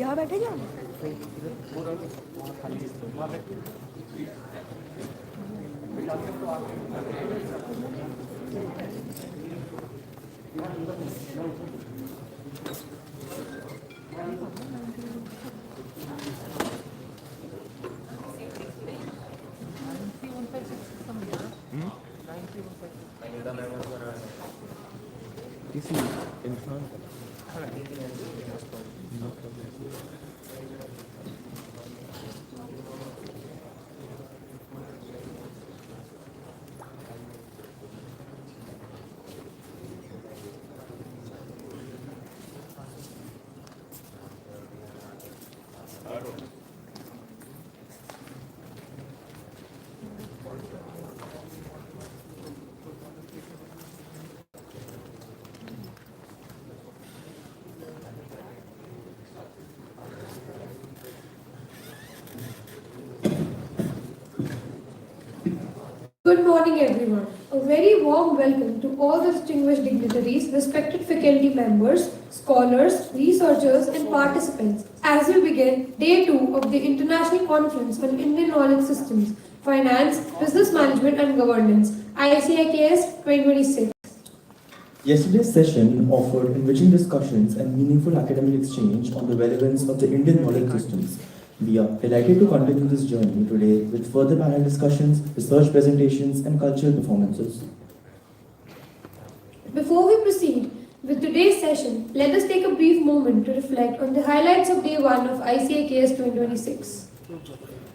यहाँ बैठे क्या? In front. Good morning, everyone. A very warm welcome to all the distinguished dignitaries, respected faculty members, scholars, researchers, and participants as we begin day 2 of the International Conference on Indian Knowledge Systems, Finance, Business Management and Governance, ICIKS 2026. Yesterday's session offered enriching discussions and meaningful academic exchange on the relevance of the Indian knowledge systems. We are delighted to continue this journey today with further panel discussions, research presentations, and cultural performances. Before we proceed with today's session, let us take a brief moment to reflect on the highlights of day 1 of ICIKS 2026.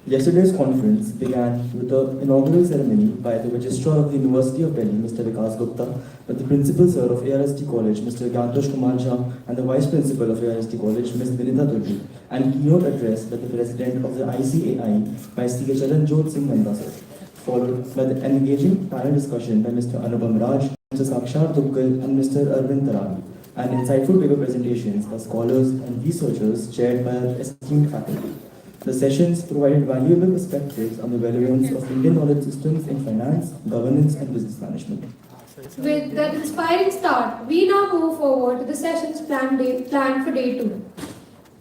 Yesterday's conference began with the inaugural ceremony by the Registrar of the University of Delhi, Mr. Vikas Gupta, with the Principal Sir of ARST College, Mr. Gyantosh Kumar Jha, and the Vice Principal of ARST College, Ms. Vinita Turji, and keynote address by the President of the ICAI, by C. Charanjot Singh Nanda Sir, followed by the engaging panel discussion by Mr. Anubham Raj, Mr. Sakshar Duggal, and Mr. Arvind Tarani, and insightful paper presentations by scholars and researchers chaired by our esteemed faculty. The sessions provided valuable perspectives on the relevance of Indian knowledge systems in finance, governance, and business management. With that inspiring start, we now move forward to the sessions planned for day 2.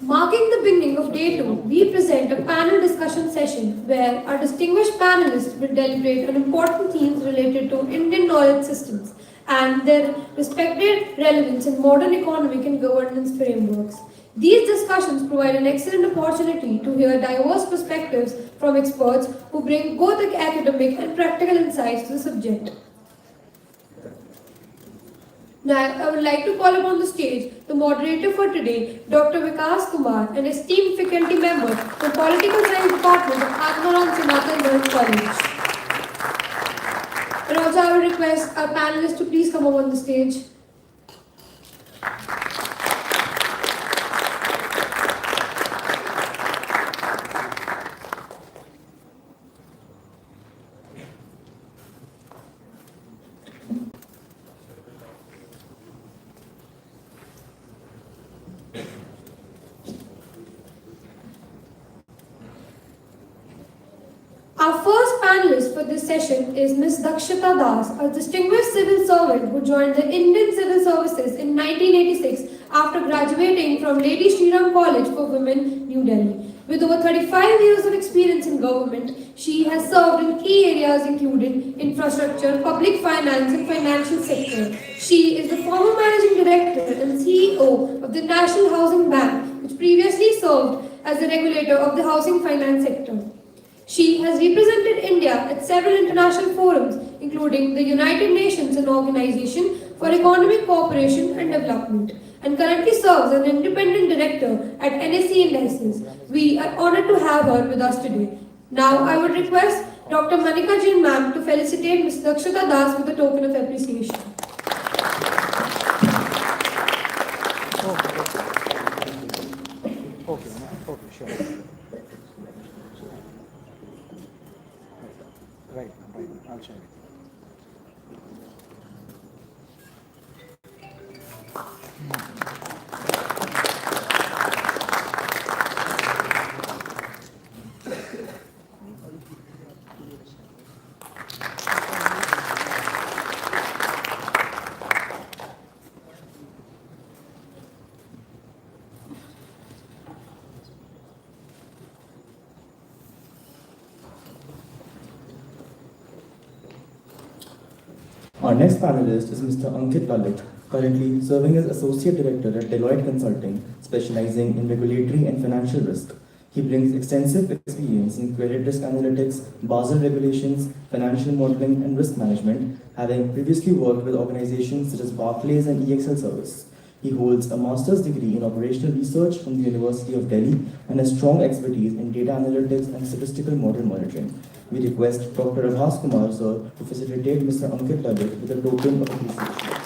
Marking the beginning of day 2, we present a panel discussion session where our distinguished panelists will deliberate on important themes related to Indian knowledge systems and their respective relevance in modern economic and governance frameworks. These discussions provide an excellent opportunity to hear diverse perspectives from experts who bring both academic and practical insights to the subject. Now, I would like to call upon the stage the moderator for today, Dr. Vikas Kumar, an esteemed faculty member from Political Science Department of Atmaram Sinathan College. And also I would request our panelists to please come up on the stage. Our first panelist for this session is Ms. Dakshita Das, a distinguished civil servant who joined the Indian Civil Services in 1986 after graduating from Lady Shri Ram College for Women, New Delhi. With over 35 years of experience in government, she has served in key areas including infrastructure, public finance and financial sector. She is the former managing director and CEO of the National Housing Bank, which previously served as the regulator of the housing finance sector. She has represented India at several international forums, including the United Nations and Organization for Economic Cooperation and Development, and currently serves as an independent director at NSE Indices. We are honored to have her with us today. Now, I would request Dr. Manika Jain ma'am to felicitate Ms. Dakshita Das with a token of appreciation. Our next panelist is Mr. Ankit Lalit, currently serving as Associate Director at Deloitte Consulting, specializing in regulatory and financial risk. He brings extensive experience in credit risk analytics, Basel regulations, financial modeling, and risk management, having previously worked with organizations such as Barclays and EXL Service. He holds a master's degree in operational research from the University of Delhi and has strong expertise in data analytics and statistical model monitoring. We request Dr. Abhas Kumar sir to facilitate Mr. Ankit Lalit with a token of appreciation.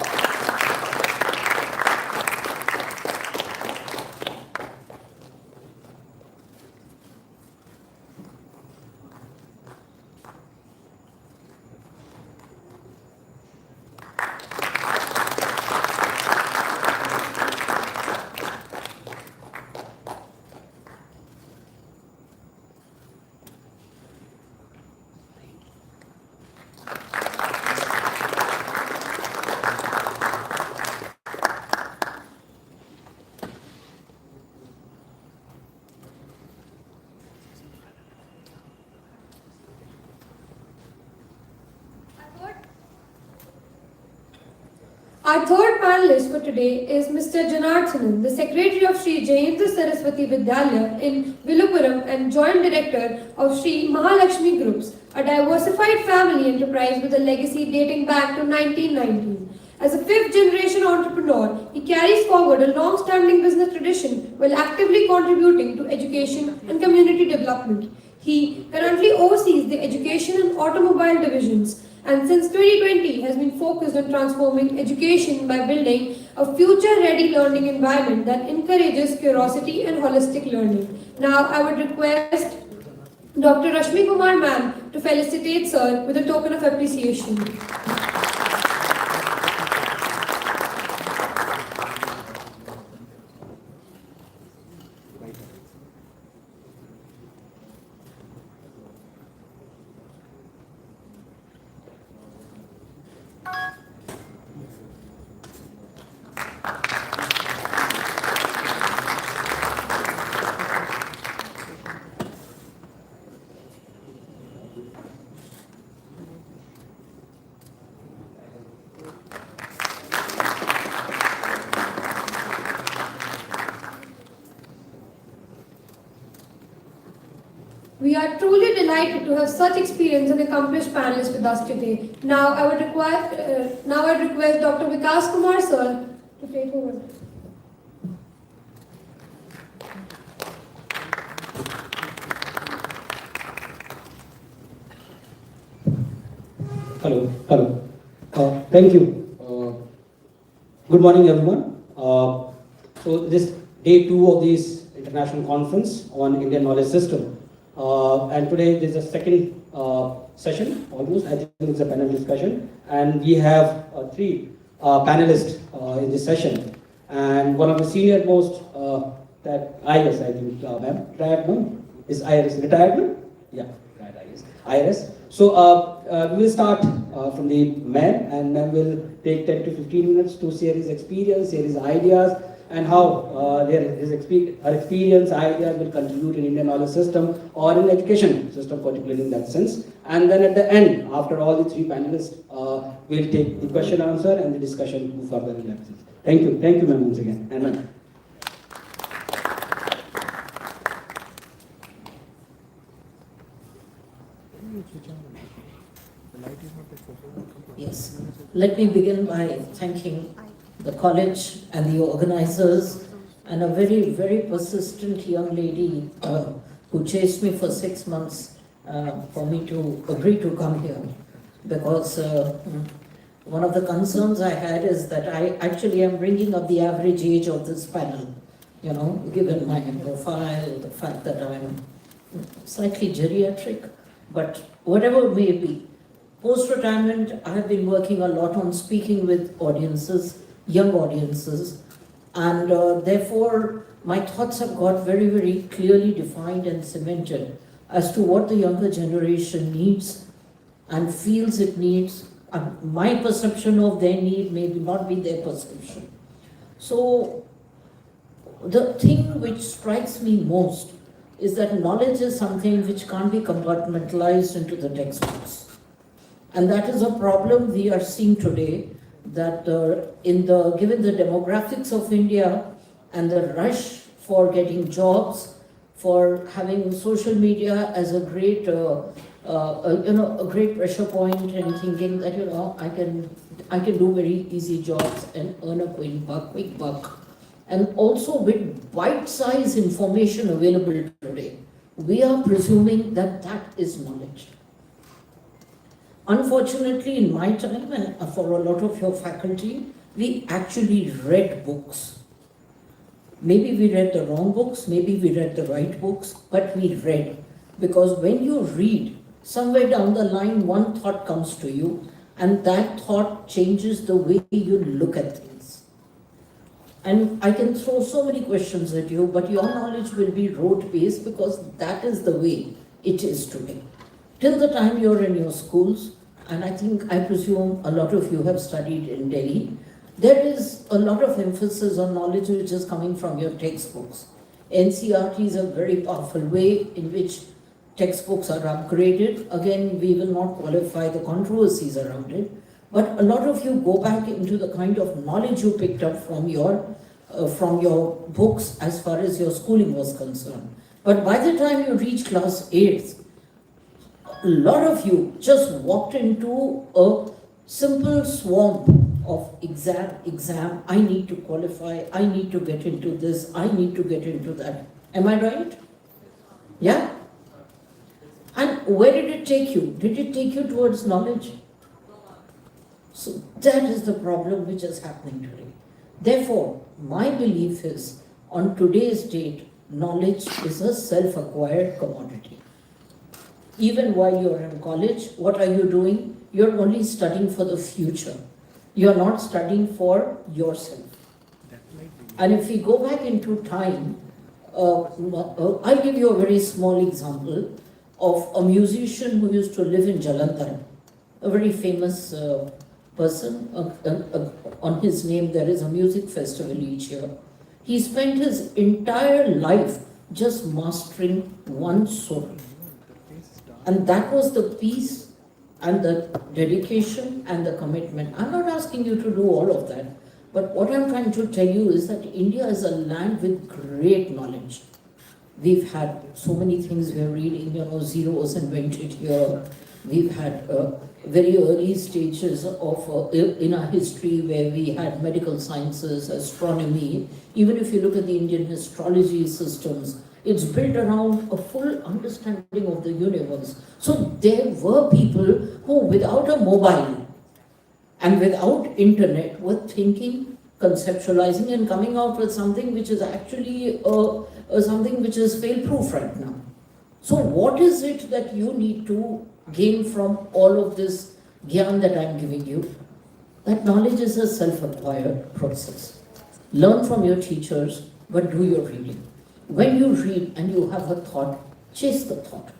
Our third panelist for today is Mr. Janardhanan, the Secretary of Sri Jayendra Saraswati Vidyalaya in Vilupuram and Joint Director of Sri Mahalakshmi Groups, a diversified family enterprise with a legacy dating back to 1919. As a fifth-generation entrepreneur, he carries forward a long-standing business tradition while actively contributing to education and community development. He currently oversees the education and automobile divisions, and since 2020 has been focused on transforming education by building a future-ready learning environment that encourages curiosity and holistic learning. Now, I would request Dr. Rashmi Kumar ma'am to felicitate sir with a token of appreciation. We are truly delighted to have such experienced and accomplished panelists with us today. Now I would request Dr. Vikas Kumar sir to take over. Hello. Thank you. Good morning, everyone. So this day 2 of this international conference on Indian knowledge system. And today there's a second session, almost. I think it's a panel discussion. And we have 3 panelists in this session. And one of the senior most, that Iris, I think, ma'am, retired ma'am? Is Iris retired ma'am? Yeah, retired Iris. So we will start from the man, and then we'll take 10 to 15 minutes to share his experience, share his ideas, and how her experience, ideas will contribute in Indian knowledge system or in education system, particularly in that sense. And then at the end, after all the 3 panelists, we'll take the question answer and the discussion move further in that sense. Thank you, ma'am, once again. And ma'am. Yes. Let me begin by thanking the college and the organizers and a very, very persistent young lady who chased me for 6 months for me to agree to come here. Because one of the concerns I had is that I actually am bringing up the average age of this panel, you know, given my profile, the fact that I'm slightly geriatric, but whatever it may be, Post-retirement, I have been working a lot on speaking with audiences, young audiences, and therefore my thoughts have got very, very clearly defined and cemented as to what the younger generation needs and feels it needs. My perception of their need may not be their perception. So the thing which strikes me most is that knowledge is something which can't be compartmentalized into the textbooks. And that is a problem we are seeing today, that given the demographics of India and the rush for getting jobs, for having social media as a great, a great pressure point, and thinking that I can do very easy jobs and earn a quick buck, and also with bite-sized information available today, we are presuming that that is knowledge. Unfortunately, in my time and for a lot of your faculty, we actually read books. Maybe we read the wrong books, maybe we read the right books, but we read. Because when you read, somewhere down the line, one thought comes to you, and that thought changes the way you look at things. And I can throw so many questions at you, but your knowledge will be rote-based because that is the way it is today. Till the time you're in your schools, and I presume a lot of you have studied in Delhi, there is a lot of emphasis on knowledge which is coming from your textbooks. NCERT is a very powerful way in which textbooks are upgraded. Again, we will not qualify the controversies around it, but a lot of you go back into the kind of knowledge you picked up from your books as far as your schooling was concerned. But by the time you reach class 8th, a lot of you just walked into a simple swamp of exam, I need to qualify, I need to get into this, I need to get into that. Am I right? Yeah? And where did it take you? Did it take you towards knowledge? So that is the problem which is happening today. Therefore, my belief is, on today's date, knowledge is a self-acquired commodity. Even while you're in college, what are you doing? You're only studying for the future. You're not studying for yourself. And if we go back into time, I'll give you a very small example of a musician who used to live in Jalandhar, a very famous person. On his name, there is a music festival each year. He spent his entire life just mastering one soul. And that was the peace and the dedication and the commitment. I'm not asking you to do all of that, but what I'm trying to tell you is that India is a land with great knowledge. We've had so many things we're reading, Zero was invented here. We've had very early stages of in our history where we had medical sciences, astronomy. Even if you look at the Indian astrology systems, it's built around a full understanding of the universe. So there were people who, without a mobile and without internet, were thinking, conceptualizing, and coming out with something which is actually something which is fail-proof right now. So what is it that you need to gain from all of this gyan that I'm giving you? That knowledge is a self-acquired process. Learn from your teachers, but do your reading. When you read and you have a thought, chase the thought.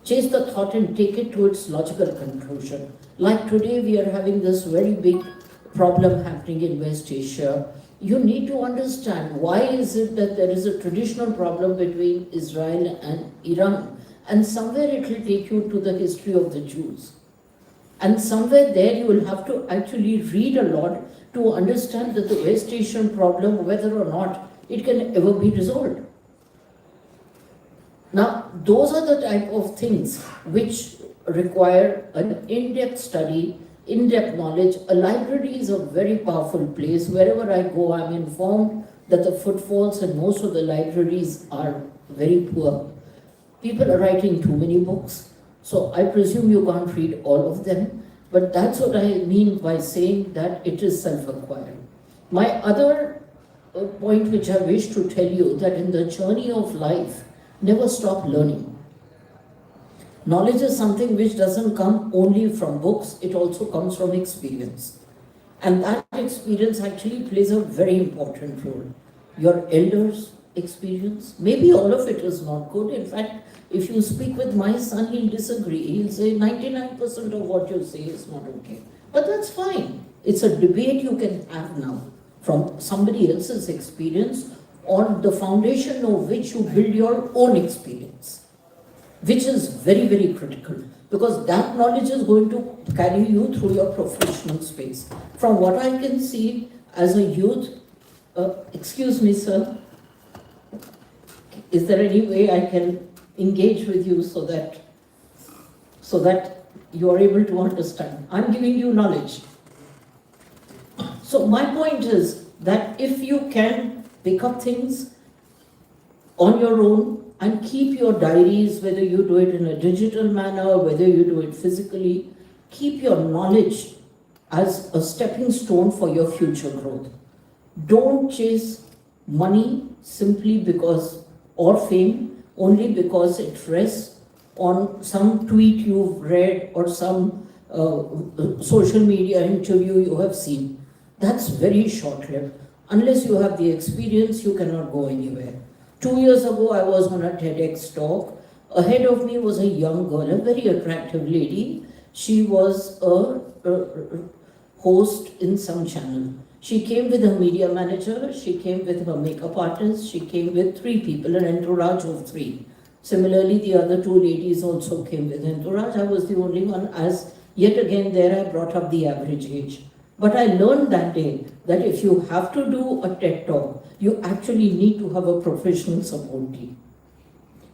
Chase the thought and take it to its logical conclusion. Like today we are having this very big problem happening in West Asia. You need to understand why is it that there is a traditional problem between Israel and Iran, and somewhere it will take you to the history of the Jews. And somewhere there you will have to actually read a lot to understand that the West Asian problem, whether or not it can ever be resolved. Now, those are the type of things which require an in-depth study, in-depth knowledge. A library is a very powerful place. Wherever I go, I'm informed that the footfalls in most of the libraries are very poor. People are writing too many books, so I presume you can't read all of them, but that's what I mean by saying that it is self-acquired. My other point which I wish to tell you, that in the journey of life, never stop learning. Knowledge is something which doesn't come only from books, it also comes from experience. And that experience actually plays a very important role. Your elders' experience, maybe all of it is not good. In fact, if you speak with my son, he'll disagree. He'll say 99% of what you say is not okay. But that's fine. It's a debate you can have now from somebody else's experience on the foundation of which you build your own experience, which is very, very critical, because that knowledge is going to carry you through your professional space. From what I can see as a youth, excuse me, sir, is there any way I can engage with you so that you are able to understand? I'm giving you knowledge. So my point is that if you can pick up things on your own and keep your diaries, whether you do it in a digital manner, whether you do it physically, keep your knowledge as a stepping stone for your future growth. Don't chase money simply because, or fame, only because it rests on some tweet you've read or some social media interview you have seen. That's very short-lived. Unless you have the experience, you cannot go anywhere. 2 years ago, I was on a TEDx talk. Ahead of me was a young girl, a very attractive lady. She was a host in some channel. She came with her media manager, she came with her makeup artist, she came with 3 people, an entourage of 3. Similarly, the other 2 ladies also came with entourage. I was the only one, as yet again there I brought up the average age. But I learned that day that if you have to do a TED talk, you actually need to have a professional support team.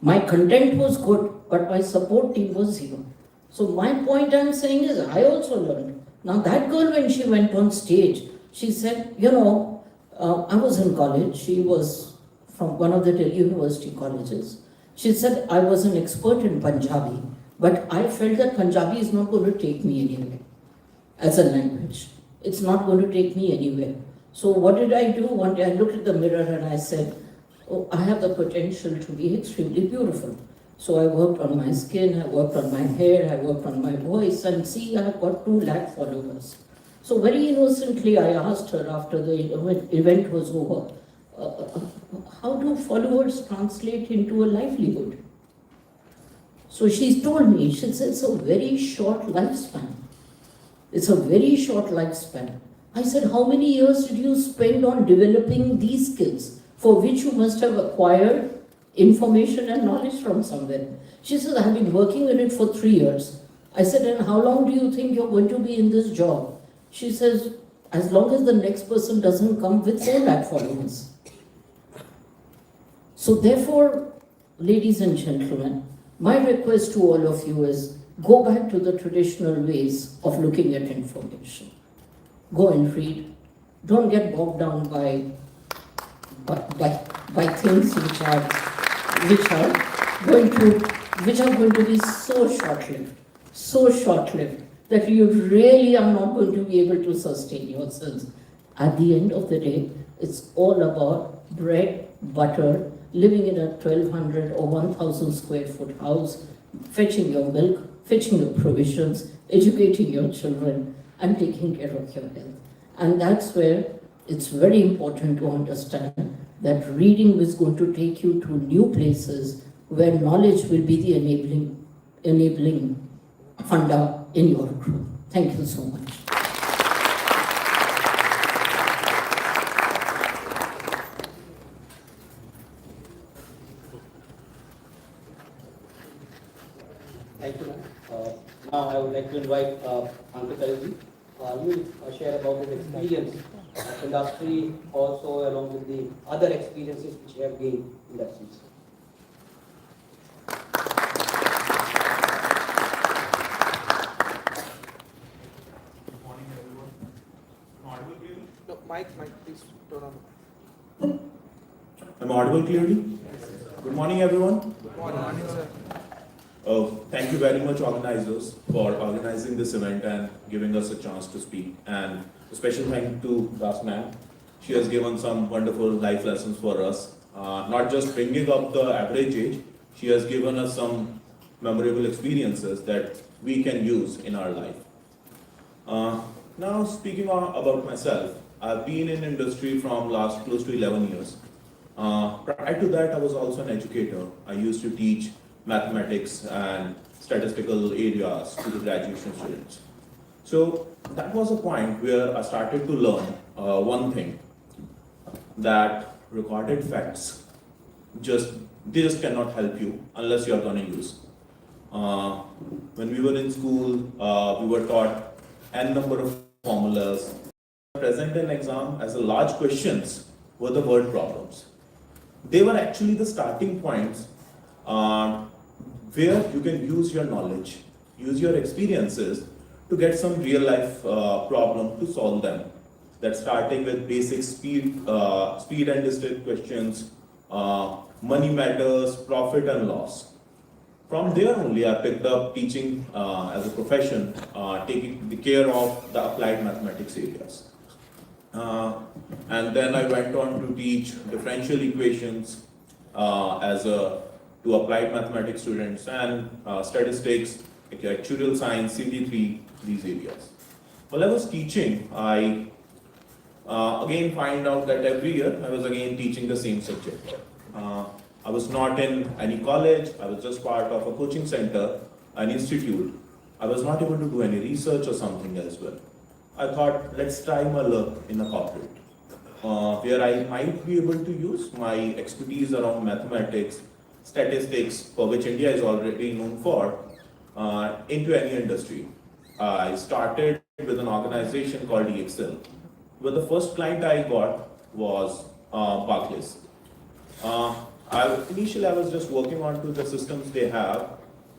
My content was good, but my support team was 0. So my point I'm saying is I also learned. Now that girl, when she went on stage, she said, you know, I was in college. She was from one of the university colleges. She said, I was an expert in Punjabi, but I felt that Punjabi is not going to take me anywhere as a language. It's not going to take me anywhere. So what did I do? One day I looked at the mirror and I said, oh, I have the potential to be extremely beautiful. So I worked on my skin, I worked on my hair, I worked on my voice, and see, I have got 2 lakh followers. So very innocently I asked her after the event was over, how do followers translate into a livelihood? So she told me, she said, it's a very short lifespan. It's a very short lifespan. I said, how many years did you spend on developing these skills for which you must have acquired information and knowledge from somewhere? She said, I've been working in it for 3 years. I said, and how long do you think you're going to be in this job? She says, as long as the next person doesn't come with 4 lakh followers. So therefore, ladies and gentlemen, my request to all of you is, go back to the traditional ways of looking at information. Go and read. Don't get bogged down by things which are going to be so short-lived that you really are not going to be able to sustain yourselves. At the end of the day, it's all about bread, butter, living in a 1200 or 1000 square foot house, fetching your milk, fetching your provisions, educating your children, and taking care of your health. And that's where it's very important to understand that reading is going to take you to new places where knowledge will be the enabling funda in your group. Thank you so much. Thank you, ma'am. Now I would like to invite Ankit Alji. He will share about his experience of industry, also along with the other experiences which he have gained in that sense. Good morning, everyone. Am I audible clearly? No, mic, please turn on. Am I audible clearly? Yes. Good morning, everyone. Good morning, sir. Thank you very much, organizers, for organizing this event and giving us a chance to speak. And a special thank to Das ma'am. She has given some wonderful life lessons for us. Not just bringing up the average age, she has given us some memorable experiences that we can use in our life. Now, speaking about myself, I've been in industry from last close to 11 years. Prior to that, I was also an educator. I used to teach mathematics and statistical areas to the graduation students. So that was a point where I started to learn one thing, that recorded facts they just cannot help you unless you are going to use. When we were in school, we were taught n number of formulas. Present in exam as a large questions were the word problems. They were actually the starting points where you can use your knowledge, use your experiences to get some real life problem to solve them. That's starting with basic speed and distance questions, money matters, profit and loss. From there only I picked up teaching as a profession, taking the care of the applied mathematics areas. And then I went on to teach differential equations to applied mathematics students and statistics, actuarial science, CT3, these areas. While I was teaching, I again find out that every year I was again teaching the same subject. I was not in any college, I was just part of a coaching center, an institute. I was not able to do any research or something as well. I thought, let's try my luck in a corporate, where I might be able to use my expertise around mathematics, statistics, for which India is already known for, into any industry. I started with an organization called EXL, where the first client I got was Barclays. Initially, I was just working on to the systems they have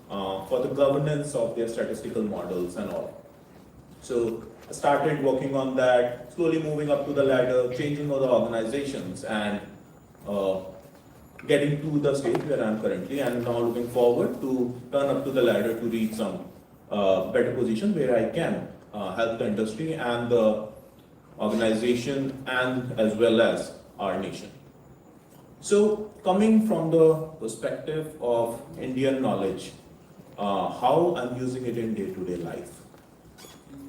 for the governance of their statistical models and all. So I started working on that, slowly moving up to the ladder, changing all the organizations and getting to the stage where I am currently, and now looking forward to turn up to the ladder to reach some better position where I can help the industry and the organization and as well as our nation. So coming from the perspective of Indian knowledge, how I'm using it in day-to-day life.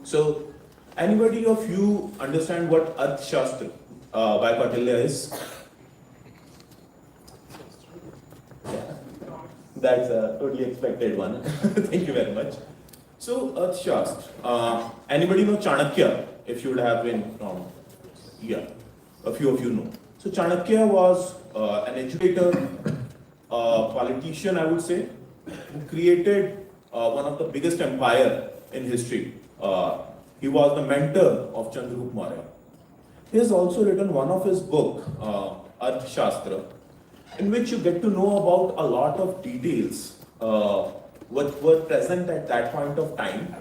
So anybody of you understand what Arthashastra by Kautilya is? Yeah. That's a totally expected one. Thank you very much. So Arthashastra, anybody know Chanakya? If you would have been from, yeah, a few of you know. So Chanakya was an educator, politician, I would say, who created one of the biggest empire in history. He was the mentor of Chandragupta Maurya. He has also written one of his book, Arthashastra, in which you get to know about a lot of details what were present at that point of time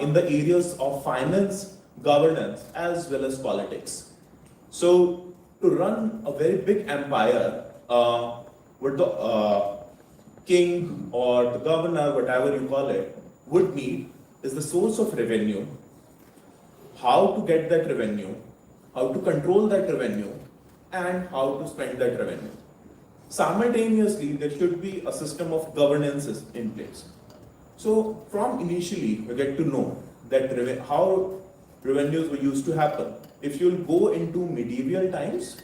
in the areas of finance, governance, as well as politics. So to run a very big empire, what the king or the governor, whatever you call it, would need is the source of revenue, how to get that revenue, how to control that revenue, and how to spend that revenue. Simultaneously, there should be a system of governances in place. So from initially, we get to know that how revenues were used to happen. If you'll go into medieval times,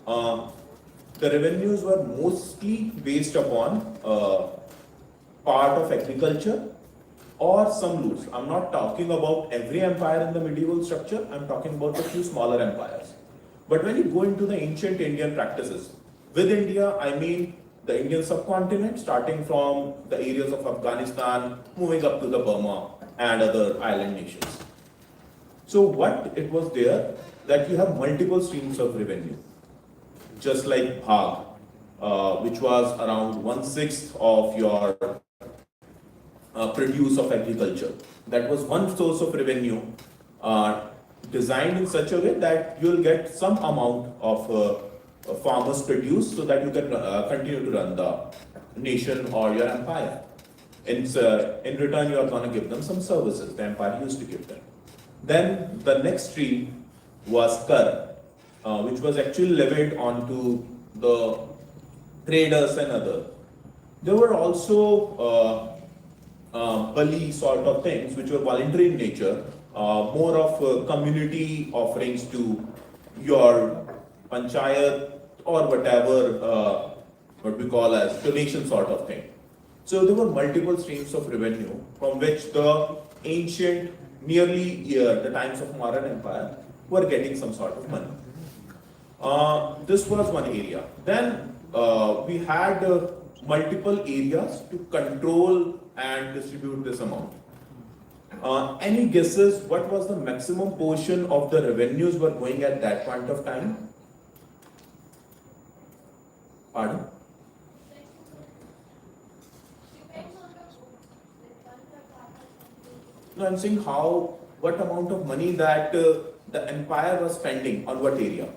the revenues were mostly based upon part of agriculture or some loots. I'm not talking about every empire in the medieval structure, I'm talking about a few smaller empires. But when you go into the ancient Indian practices, with India, I mean the Indian subcontinent, starting from the areas of Afghanistan, moving up to the Burma and other island nations. So what it was there, that you have multiple streams of revenue, just like Bhag, which was around 1/6 of your produce of agriculture. That was one source of revenue designed in such a way that you'll get some amount of farmers produce so that you can continue to run the nation or your empire. In return, you are going to give them some services the empire used to give them. Then the next stream was Kar, which was actually levied onto the traders and other. There were also bully sort of things which were voluntary in nature, more of community offerings to your panchayat or whatever what we call as donation sort of thing. So there were multiple streams of revenue from which the ancient, nearly the times of modern empire, were getting some sort of money. This was one area. Then we had multiple areas to control and distribute this amount. Any guesses what was the maximum portion of the revenues were going at that point of time? Pardon? No, I'm saying what amount of money that the empire was spending on what area?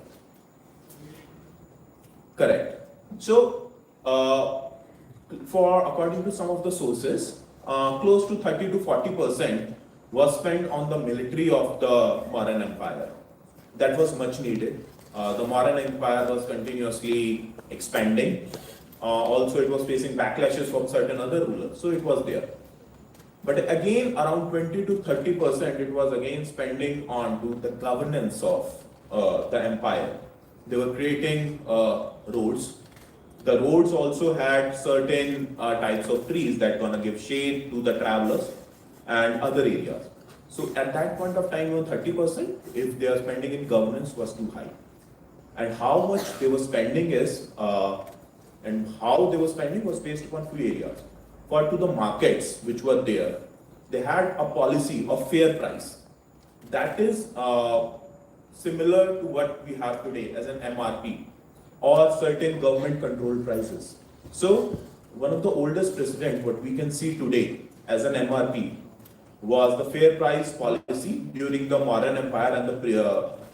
Correct. So, according to some of the sources, close to 30 to 40% was spent on the military of the Mauryan Empire. That was much needed. The Mauryan Empire was continuously expanding. Also, it was facing backlashes from certain other rulers, so it was there. But again, around 20 to 30%, it was again spending on to the governance of the empire. They were creating roads. The roads also had certain types of trees that gonna give shade to the travelers and other areas. So at that point of time, even 30%, if they are spending in governance, was too high. And how much they were spending is, and how they were spending was based upon few areas. For to the markets which were there, they had a policy of fair price. That is similar to what we have today as an MRP or certain government controlled prices. So one of the oldest precedent what we can see today as an MRP was the fair price policy during the Mauryan Empire and the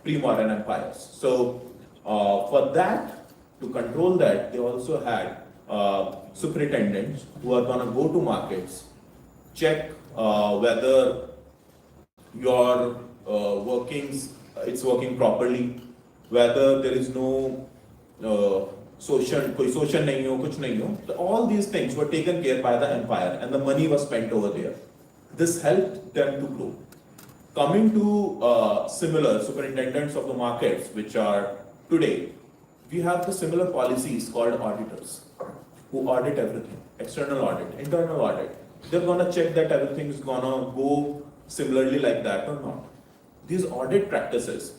pre-Mauryan empires. So for that, to control that, they also had superintendents who are going to go to markets, check whether your workings, it's working properly, whether there is no social nahi ho, kuch nahi ho. All these things were taken care by the empire and the money was spent over there. This helped them to grow. Coming to similar superintendents of the markets, which are today, we have the similar policies called auditors who audit everything, external audit, internal audit. They're gonna check that everything is gonna go similarly like that or not. These audit practices,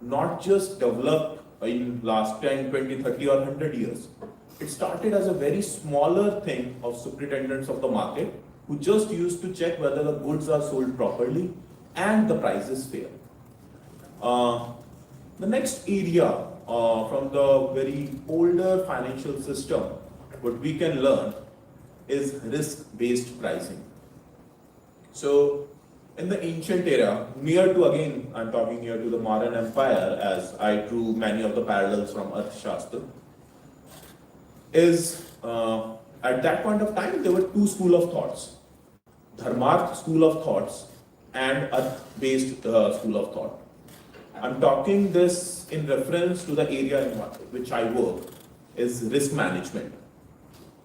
not just developed in last 10, 20, 30 or 100 years. It started as a very smaller thing of superintendents of the market who just used to check whether the goods are sold properly and the price is fair. The next area from the very older financial system, what we can learn is risk-based pricing. So in the ancient era, near to, again, I'm talking near to the Mauryan Empire as I drew many of the parallels from Arthashastra, is at that point of time, there were two schools of thoughts. Dharmarth school of thoughts and Arth-based school of thought. I'm talking this in reference to the area in which I work, is risk management.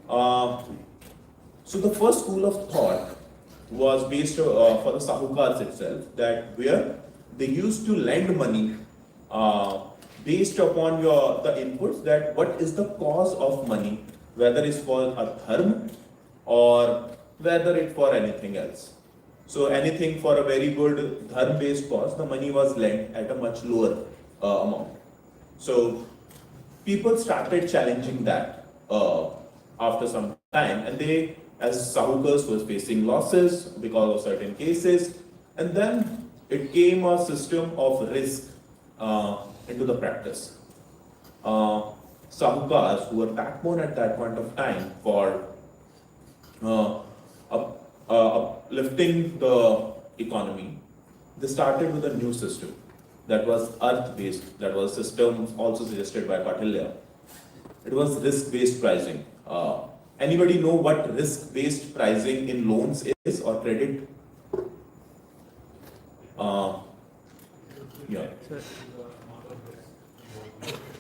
So the first school of thought was based for the Sahukars itself, that where they used to lend money based upon the inputs, that what is the cause of money, whether it's for a dharma or whether it's for anything else. So anything for a very good dharma-based cause, the money was lent at a much lower amount. So people started challenging that after some time, and they, as Sahukars, was facing losses because of certain cases, and then it came a system of risk into the practice. Sahukars, who were backbone at that point of time for uplifting the economy, they started with a new system that was earth-based, that was a system also suggested by Kautilya. It was risk-based pricing. Anybody know what risk-based pricing in loans is or credit? Yeah.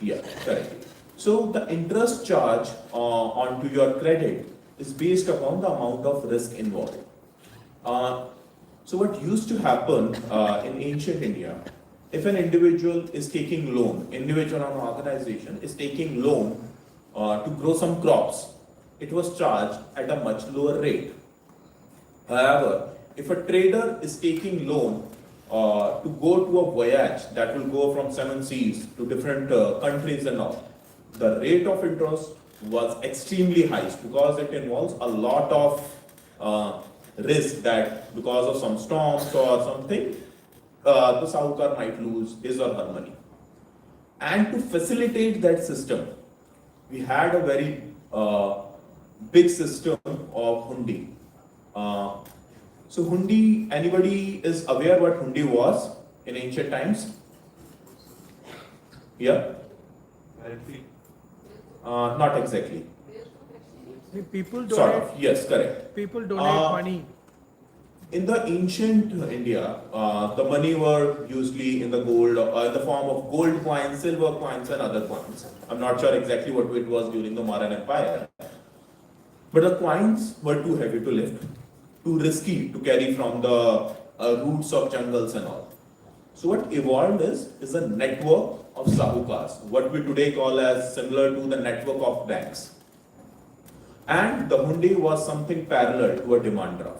Yeah, correct. So the interest charge onto your credit is based upon the amount of risk involved. So what used to happen in ancient India, if an individual is taking loan, individual or an organization is taking loan to grow some crops, it was charged at a much lower rate. However, if a trader is taking loan to go to a voyage that will go from 7 seas to different countries and all, the rate of interest was extremely high because it involves a lot of risk that because of some storms or something, the Sahukar might lose his or her money. And to facilitate that system, we had a very big system of hundi. So hundi, anybody is aware what hundi was in ancient times? Yeah? Not exactly. People donate. Sort of, yes, correct. People donate money. In the ancient India, the money were usually in the gold, in the form of gold coins, silver coins, and other coins. I'm not sure exactly what it was during the Mauryan Empire. But the coins were too heavy to lift, too risky to carry from the roots of jungles and all. So what evolved is a network of sahukars, what we today call as similar to the network of banks. And the hundi was something parallel to a demand draft.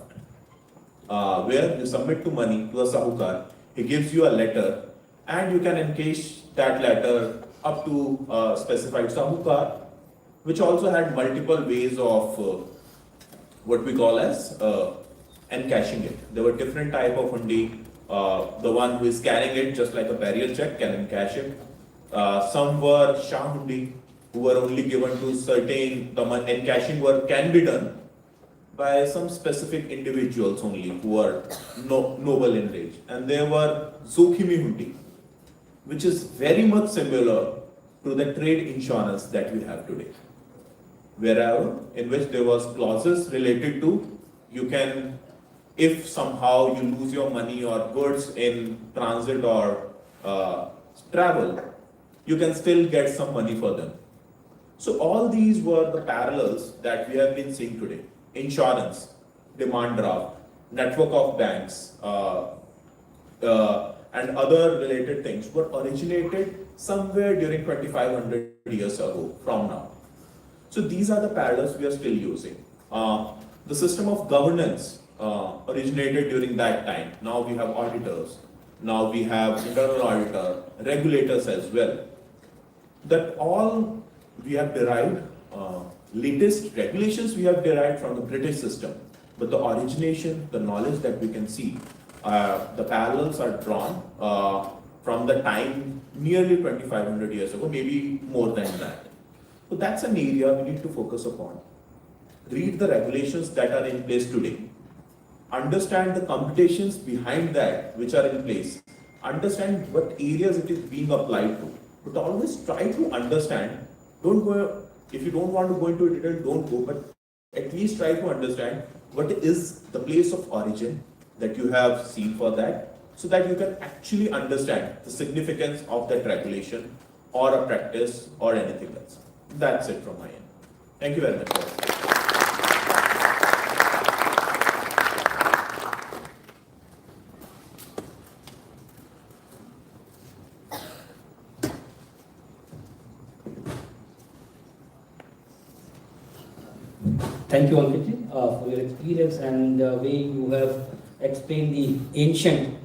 Where you submit to money to a sahukar, he gives you a letter and you can encash that letter up to a specified sahukar, which also had multiple ways of what we call as encashing it. There were different type of hundi. The one who is carrying it just like a barrier check can encash it. Some were shah hundi, who were only given to certain, the encashing work can be done by some specific individuals only who are noble in range. And there were Zokhimi hundi, which is very much similar to the trade insurance that we have today. Wherever, in which there was clauses related to, you can, if somehow you lose your money or goods in transit or travel, you can still get some money for them. So all these were the parallels that we have been seeing today. Insurance, demand draft, network of banks, and other related things were originated somewhere during 2500 years ago from now. So these are the parallels we are still using. The system of governance originated during that time. Now we have auditors, now we have internal auditor, regulators as well. That all we have derived, latest regulations we have derived from the British system, but the origination, the knowledge that we can see, the parallels are drawn from the time nearly 2500 years ago, maybe more than that. So that's an area we need to focus upon. Read the regulations that are in place today. Understand the computations behind that which are in place. Understand what areas it is being applied to. But always try to understand. Don't go, if you don't want to go into detail, don't go, but at least try to understand what is the place of origin that you have seen for that, so that you can actually understand the significance of that regulation or a practice or anything else. That's it from my end. Thank you very much. Thank you, Ankit, for your experience and the way you have explained the ancient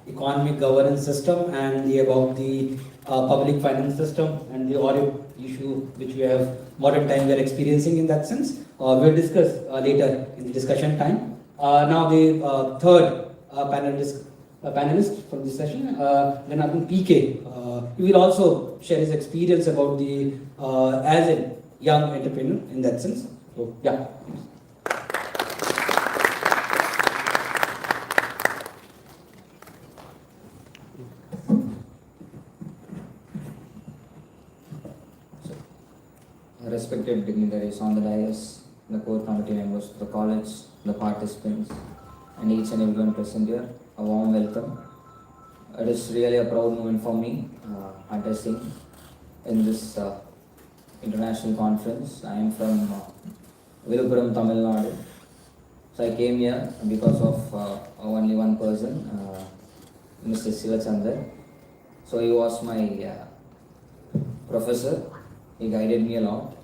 economic governance system and about the public finance system and the audit issue which we have modern time we are experiencing in that sense. We'll discuss later in the discussion time. Now the third panelist from this session, Janathan PK. He will also share his experience about the as a young entrepreneur in that sense. So, yeah. Respected dignitaries on the dais, the core committee members of the college, the participants, and each and everyone present here, a warm welcome. It is really a proud moment for me addressing in this international conference. I am from Viluppuram, Tamil Nadu. So I came here because of only one person, Mr. Sivachandar. So he was my professor. He guided me a lot.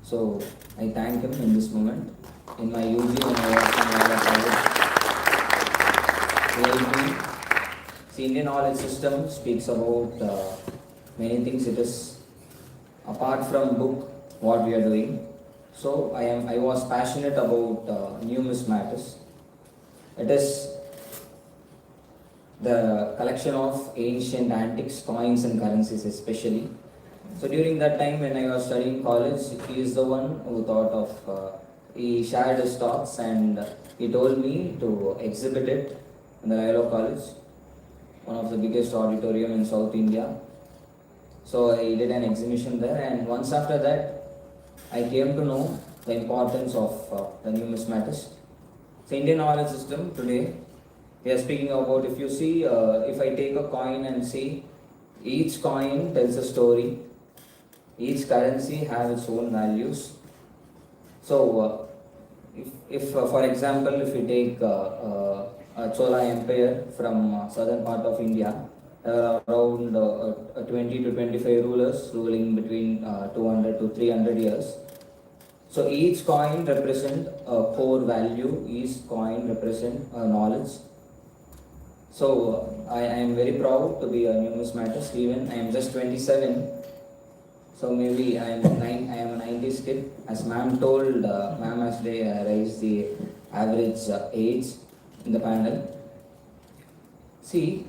So I thank him in this moment. In my UG when I was in College, he helped me. The Indian knowledge system speaks about many things. It is apart from book what we are doing. So I was passionate about numismatics. It is the collection of ancient antiques, coins and currencies especially. So during that time when I was studying college, he is the one who thought of, he shared his thoughts and he told me to exhibit it in the Royal College, one of the biggest auditorium in South India. So I did an exhibition there, and once after that, I came to know the importance of the numismatics. So Indian knowledge system today, we are speaking about, if you see, if I take a coin and see, each coin tells a story, each currency has its own values. So if for example, if you take Chola Empire from southern part of India, there are around 20 to 25 rulers ruling between 200 to 300 years. So each coin represent a core value, each coin represent knowledge. So I am very proud to be a numismatist. Even I am just 27. So maybe I am a 90s kid. As ma'am told, ma'am has raised the average age in the panel. See,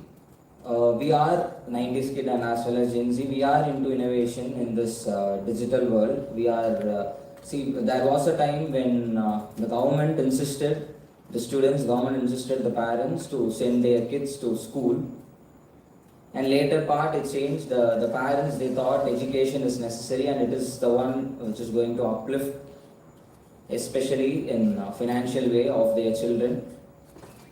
we are 90s kid and as well as Gen Z. We are into innovation in this digital world. We are see, there was a time when the government insisted, government insisted the parents to send their kids to school. And later part it changed, the parents, they thought education is necessary and it is the one which is going to uplift, especially in financial way of their children.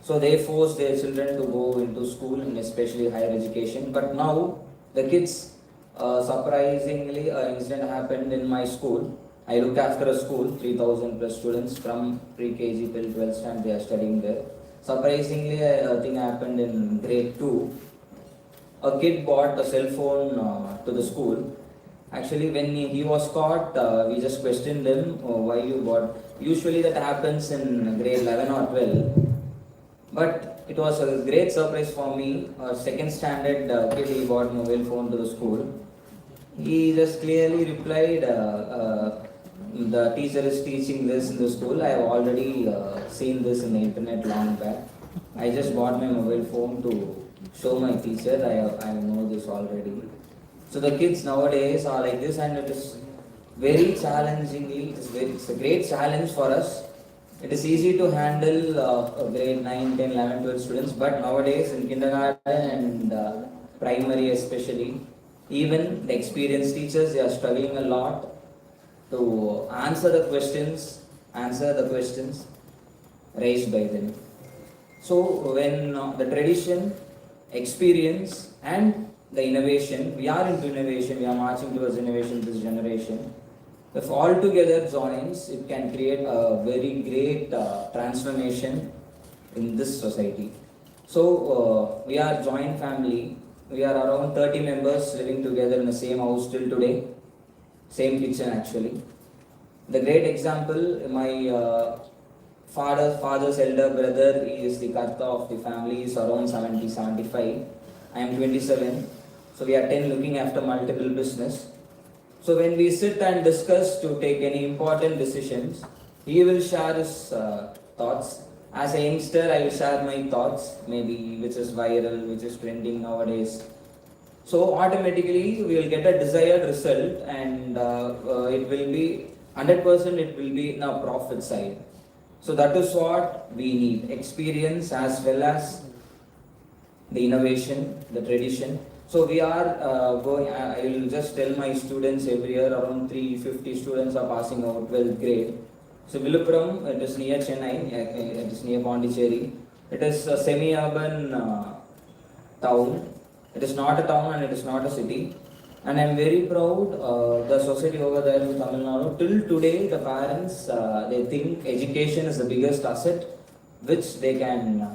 So they forced their children to go into school and especially higher education. But now the kids, surprisingly, an incident happened in my school. I look after a school, 3,000 plus students from pre-KG till 12th standard, they are studying there. Surprisingly, a thing happened in grade 2. A kid bought a cell phone to the school. Actually, when he was caught, we just questioned him, why you bought. Usually that happens in grade 11 or 12. But it was a great surprise for me. A second standard kid, he bought mobile phone to the school. He just clearly replied, the teacher is teaching this in the school. I have already seen this in the internet long back. I just bought my mobile phone to show my teacher, I know this already. So the kids nowadays are like this, and it is very challengingly, it's a great challenge for us. It is easy to handle grade 9, 10, 11, 12 students, but nowadays in kindergarten and primary especially, even the experienced teachers, they are struggling a lot to answer the questions raised by them. So when the tradition, experience and the innovation, we are into innovation, we are marching towards innovation this generation. If all together joins, it can create a very great transformation in this society. So we are joint family, we are around 30 members living together in the same house till today, same kitchen actually. The great example, my father's elder brother is the karta of the family, is around 70, 75. I am 27. So we are 10 looking after multiple business. So when we sit and discuss to take any important decisions, he will share his thoughts. As a youngster, I will share my thoughts, maybe which is viral, which is trending nowadays. So automatically we will get a desired result, and it will be 100%, it will be in our profit side. So that is what we need, experience as well as the innovation, the tradition. So we are I will just tell my students every year around 350 students are passing out 12th grade. So Viluppuram, it is near Chennai, it is near Pondicherry. It is a semi-urban town. It is not a town and it is not a city. And I'm very proud, the society over there in Tamil Nadu, till today the parents, they think education is the biggest asset which they can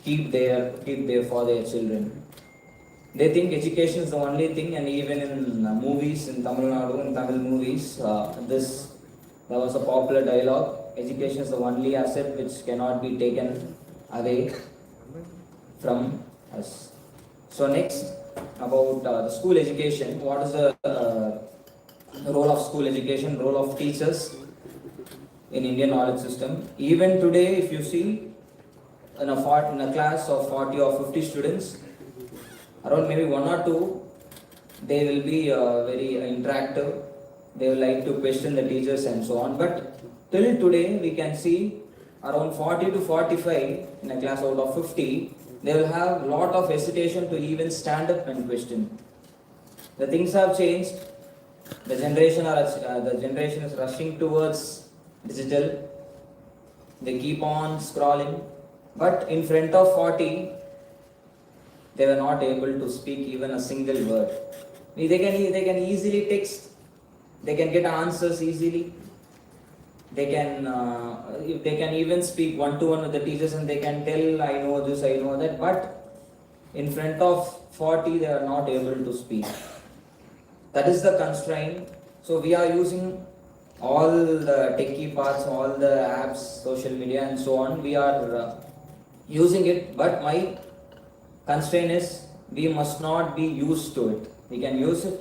keep there for their children. They think education is the only thing, and even in movies in Tamil Nadu, in Tamil movies, there was a popular dialogue, education is the only asset which cannot be taken away from us. So next, about the school education, what is the role of school education, role of teachers in Indian knowledge system? Even today, if you see, in a class of 40 or 50 students, around maybe 1 or 2, they will be very interactive, they will like to question the teachers and so on. But till today, we can see around 40 to 45 in a class out of 50, they will have lot of hesitation to even stand up and question. The things have changed. The generation is rushing towards digital. They keep on scrolling. But in front of 40, they were not able to speak even a single word. They can easily text. They can get answers easily. They can even speak one-to-one with the teachers, and they can tell, I know this, I know that. But in front of 40, they are not able to speak. That is the constraint. So we are using all the techie parts, all the apps, social media and so on. We are using it, but my constraint is we must not be used to it. We can use it,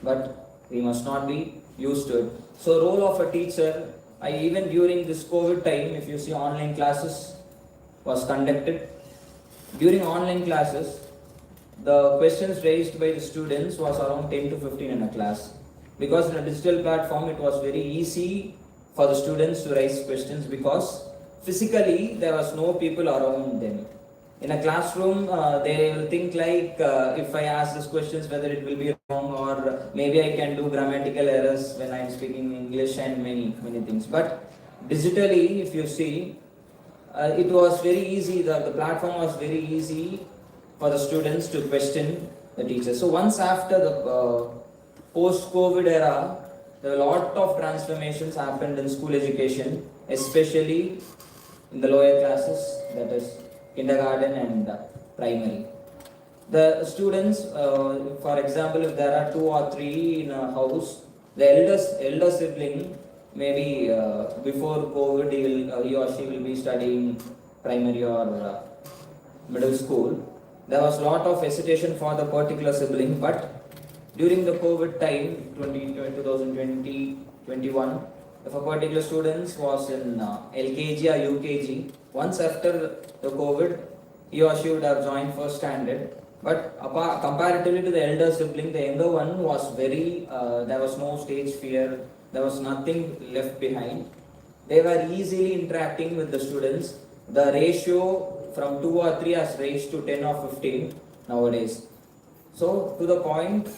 but we must not be used to it. So role of a teacher, even during this COVID time, if you see, online classes was conducted. During online classes, the questions raised by the students was around 10 to 15 in a class. Because in a digital platform, it was very easy for the students to raise questions because physically there was no people around them. In a classroom, they will think like, if I ask these questions, whether it will be wrong, or maybe I can do grammatical errors when I am speaking English and many things. But digitally, if you see, it was very easy, the platform was very easy for the students to question the teachers. So once after the post-COVID era, there were a lot of transformations happened in school education, especially in the lower classes, that is kindergarten and primary. The students, for example, if there are 2 or 3 in a house, the elder sibling, maybe before COVID, he or she will be studying primary or middle school. There was a lot of hesitation for the particular sibling, but during the COVID time, 2020-21, if a particular student was in LKG or UKG, once after the COVID, he or she would have joined first standard. But comparatively to the elder sibling, the younger one was very, there was no stage fear, there was nothing left behind. They were easily interacting with the students. The ratio from 2 or 3 has raised to 10 or 15 nowadays. So, to the point,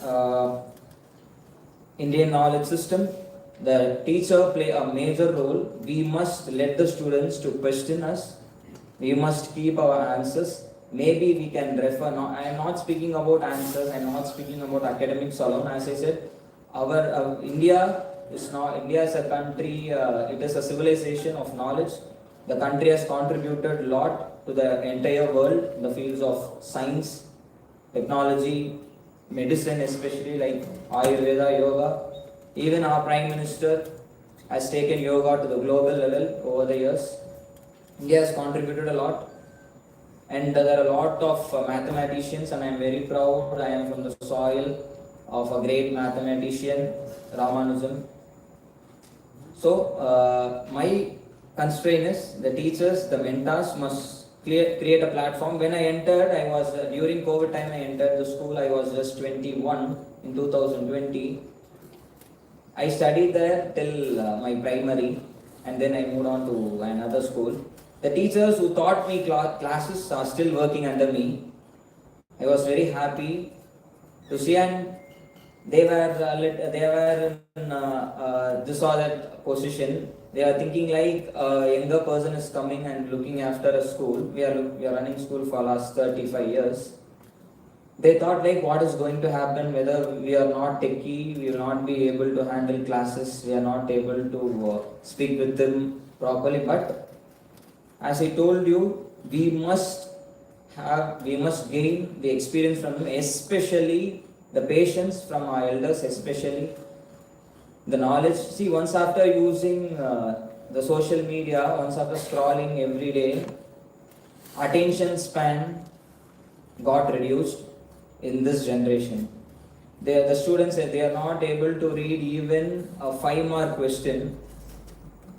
Indian knowledge system, the teacher play a major role. We must let the students to question us. We must keep our answers. Maybe we can refer. I am not speaking about answers. I am not speaking about academics alone. As I said, our India is a country. It is a civilization of knowledge. The country has contributed a lot to the entire world in the fields of science, technology, medicine, especially like Ayurveda, yoga. Even our Prime Minister has taken yoga to the global level over the years. India has contributed a lot. And there are a lot of mathematicians, and I am very proud. I am from the soil of a great mathematician, Ramanujan. So, my constraint is the teachers, the mentors must create a platform. When I entered, during COVID time, I entered the school. I was just 21 in 2020. I studied there till my primary, and then I moved on to another school. The teachers who taught me classes are still working under me. I was very happy to see, and they were in this or that position. They are thinking like a younger person is coming and looking after a school. We are running school for last 35 years. they thought like what is going to happen, whether we are not techie, we will not be able to handle classes, we are not able to speak with them properly. But as I told you, we must gain the experience from them, especially the patience from our elders, especially the knowledge. See, once after using the social media, once after scrolling every day, attention span got reduced in this generation. The students, they are not able to read even a 5-mark question.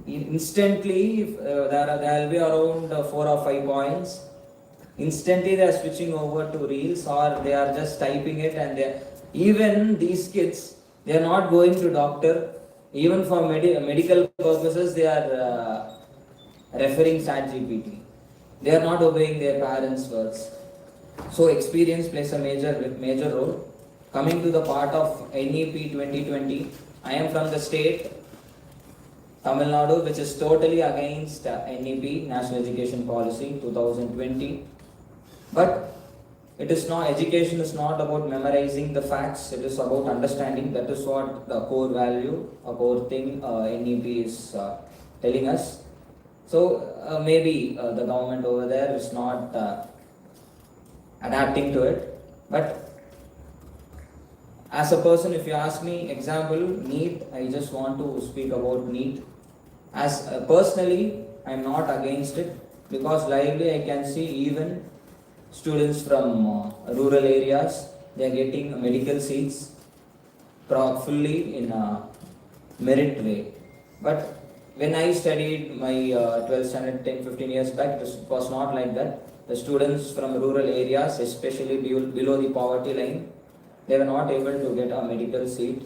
Instantly, there will be around 4 or 5 points. Instantly, they are switching over to reels, or they are just typing it, and even these kids, they are not going to doctor. Even for medical purposes, they are referring ChatGPT. They are not obeying their parents' words. So experience plays a major role. Coming to the part of NEP 2020, I am from the state Tamil Nadu, which is totally against NEP, National Education Policy 2020. But it is not, education is not about memorizing the facts, it is about understanding. That is what the core value, a core thing NEP is telling us. So maybe the government over there is not adapting to it. But as a person, if you ask me, example, NEET, I just want to speak about NEET. As personally, I am not against it, because lively I can see even students from rural areas, they are getting medical seats fully in a merit way. But when I studied my 12th standard 10-15 years back, it was not like that. The students from rural areas, especially below the poverty line, they were not able to get a medical seat.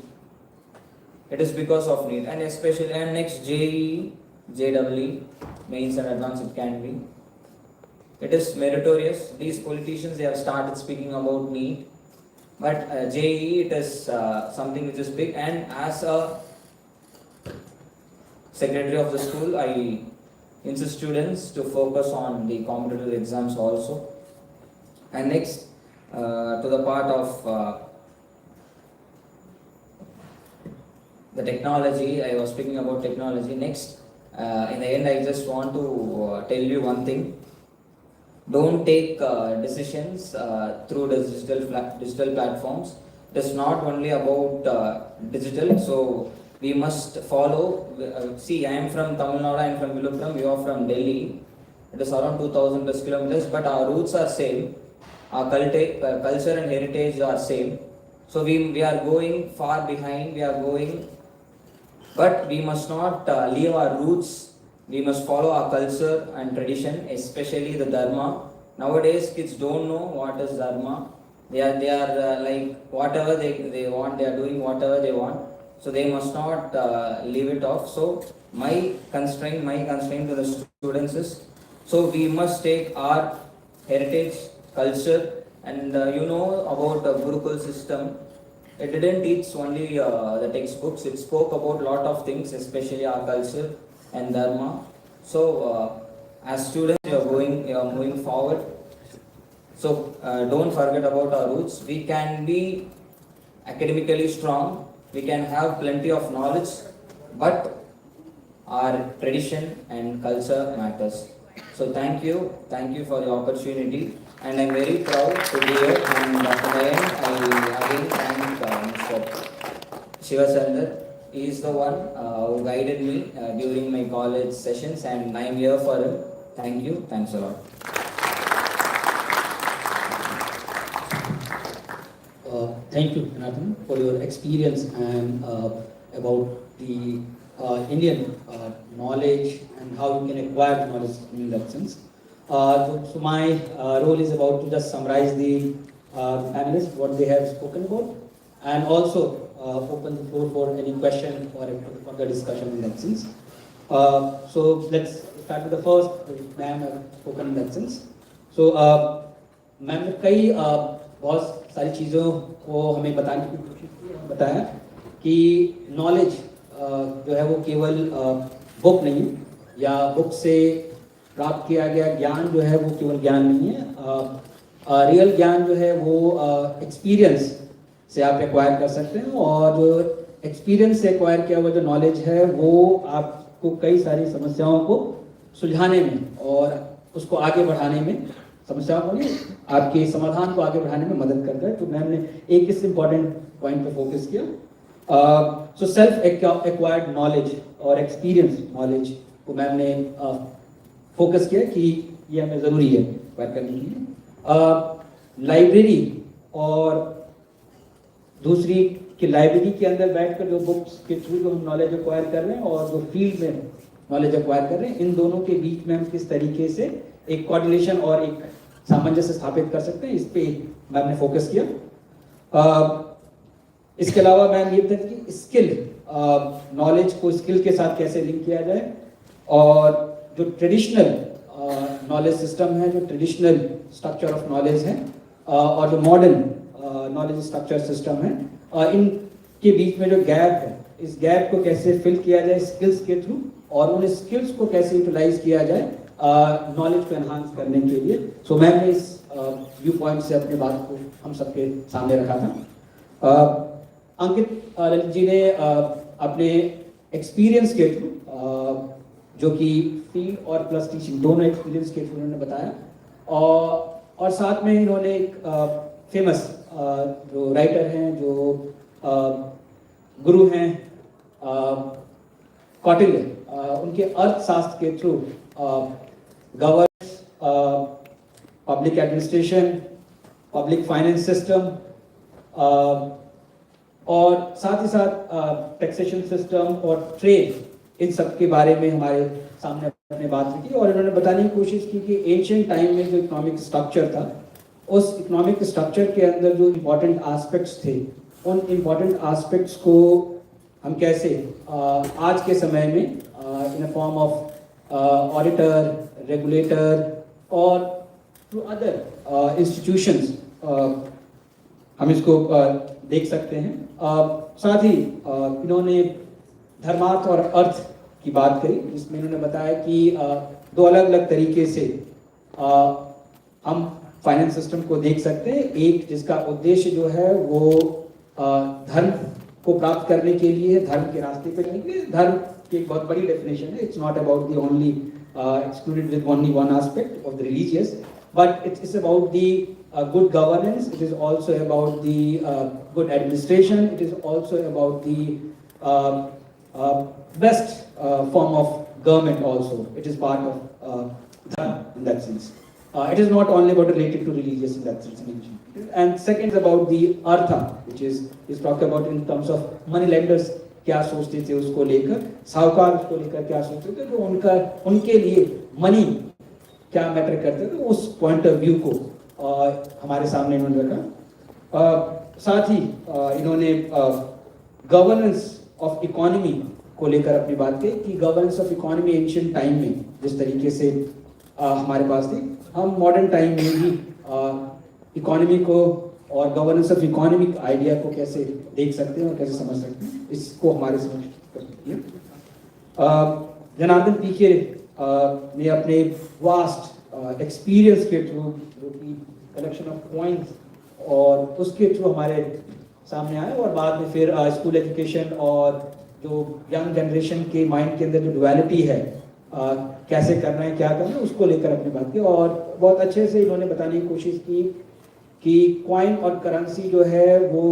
It is because of need, and especially, and next JEE, JEE, mains and advanced it can be. It is meritorious. These politicians, they have started speaking about need, but JEE, it is something which is big. And as a secretary of the school, I insist students to focus on the competitive exams also. And next, to the part of the technology, I was speaking about technology. Next, in the end, I just want to tell you one thing. Don't take decisions through the digital platforms. It is not only about digital, so we must follow. See, I am from Tamil Nadu, I am from Viluppuram, you are from Delhi. It is around 2000 plus kilometers, but our roots are same. Our culture and heritage are same. So we are going far behind, we are going, but we must not leave our roots. We must follow our culture and tradition, especially the dharma. Nowadays, kids don't know what is dharma. They are like whatever they want, they are doing whatever they want. So they must not leave it off. So my constraint to the students is, so we must take our heritage, culture, and you know about the Gurukul system. It didn't teach only the textbooks. It spoke about lot of things, especially our culture and dharma. So as students, you are moving forward. So don't forget about our roots. We can be academically strong. We can have plenty of knowledge, but our tradition and culture matters. So thank you for the opportunity, and I'm very proud to be here. And at the end, I again thank Mr. Shivachandar. He is the one who guided me during my college sessions, and I'm here for him. Thank you. Thanks a lot. Thank you, Nathan, for your experience and about the Indian knowledge and how you can acquire knowledge in that sense. So my role is about to just summarize the panelists, what they have spoken about, and also open the floor for any question or further discussion in that sense. So let's start with the first. Ma'am have spoken in that sense. So ma'am ने कई बहुत सारी चीज़ों को हमें बताने की कोशिश की और बताया कि नॉलेज जो है वो केवल बुक नहीं या बुक से प्राप्त किया गया ज्ञान जो है वो केवल ज्ञान नहीं है। रियल ज्ञान जो है वो एक्सपीरियंस से आप एक्वायर कर सकते हैं, और जो एक्सपीरियंस से एक्वायर किया हुआ जो नॉलेज है वो आपको कई सारी समस्याओं को सुलझाने में और उसको आगे बढ़ाने में, समस्याओं को नहीं, आपके समाधान को आगे बढ़ाने में मदद करता है। तो मैम ने एक इस इम्पॉर्टेंट पॉइंट पे फोकस किया। सो सेल्फ एक्वायर्ड नॉलेज और एक्सपीरियंस नॉलेज को मैम ने फोकस किया कि ये हमें ज़रूरी है एक्वायर करने के लिए। लाइब्रेरी और दूसरी कि लाइब्रेरी के अंदर बैठकर जो बुक्स के थ्रू जो हम नॉलेज एक्वायर कर रहे हैं और जो फील्ड में नॉलेज एक्वायर कर रहे हैं, इन दोनों के बीच में हम किस तरीके से एक कोऑर्डिनेशन और एक सामंजस्य स्थापित कर सकते हैं, इस पे मैम ने फोकस किया। इसके अलावा मैम ये बताती कि स्किल नॉलेज को स्किल के साथ कैसे लिंक किया जाए, और जो ट्रेडिशनल नॉलेज सिस्टम है, जो ट्रेडिशनल स्ट्रक्चर ऑफ नॉलेज है और जो मॉडर्न नॉलेज स्ट्रक्चर सिस्टम है, इनके बीच में जो गैप है, इस गैप को कैसे फिल किया जाए स्किल्स के थ्रू, और उन स्किल्स को कैसे यूटिलाइज किया जाए नॉलेज को एनहांस करने के लिए। सो मैम ने इस व्यू पॉइंट से अपनी बात को हम सबके सामने रखा था। अंकित ललित जी ने अपने एक्सपीरियंस के थ्रू, जो कि फील्ड और प्लस टीचिंग दोनों एक्सपीरियंस के थ्रू उन्होंने बताया, और साथ में इन्होंने एक फेमस जो राइटर हैं, जो गुरु हैं कौटिल्य, उनके अर्थशास्त्र के through governance, public administration, public finance system, और साथ ही साथ टैक्सेशन सिस्टम और ट्रेड, इन सब के बारे में हमारे सामने अपने बात की, और इन्होंने बताने की कोशिश की कि एंशिएंट टाइम में जो इकोनॉमिक स्ट्रक्चर था, उस इकोनॉमिक स्ट्रक्चर के अंदर जो इम्पोर्टेंट एस्पेक्ट्स थे, उन इम्पोर्टेंट एस्पेक्ट्स को हम कैसे आज के समय में in a form of auditor, regulator और थ्रू अदर इंस्टीट्यूशंस हम इसको देख सकते हैं। साथ ही इन्होंने धर्मार्थ और अर्थ की बात करी, जिसमें इन्होंने बताया कि दो अलग अलग तरीके से हम फाइनेंस सिस्टम को देख सकते हैं। एक जिसका उद्देश्य जो है वो धर्म को प्राप्त करने के लिए, धर्म के रास्ते पर चलने के लिए। धर्म की एक बहुत बड़ी डेफिनेशन है, it's not about the only excluded with only one aspect of the religious, but it's about the good governance, it is also about the good administration, it is also about the best form of government also. It is part of dharma in that sense. It is not only about related to religious in that sense mentioned. And second is about the artha, which is talked about in terms of money lenders क्या सोचते थे उसको लेकर, साहूकार उसको लेकर क्या सोचते थे, तो उनके लिए मनी क्या मैटर करते थे, उस पॉइंट ऑफ व्यू को हमारे सामने इन्होंने रखा। साथ ही इन्होंने गवर्नेंस ऑफ इकोनॉमी को लेकर अपनी बात कही कि governance of economy ancient time में जिस तरीके से हमारे पास थी, हम मॉडर्न टाइम में भी इकोनॉमी को और गवर्नेंस ऑफ इकोनॉमिक आइडिया को कैसे देख सकते हैं और कैसे समझ सकते हैं, इसको हमारे समझ कर सकती है। जनार्दन पीके ने अपने वास्ट एक्सपीरियंस के थ्रू, जो कि कलेक्शन ऑफ पॉइंट्स, और उसके थ्रू हमारे सामने आए, और बाद में फिर स्कूल एजुकेशन और जो यंग जनरेशन के माइंड के अंदर जो डुअलिटी है, कैसे करना है, क्या करना है, उसको लेकर अपनी बात की, और बहुत अच्छे से इन्होंने बताने की कोशिश की कि कॉइन और करेंसी जो है वो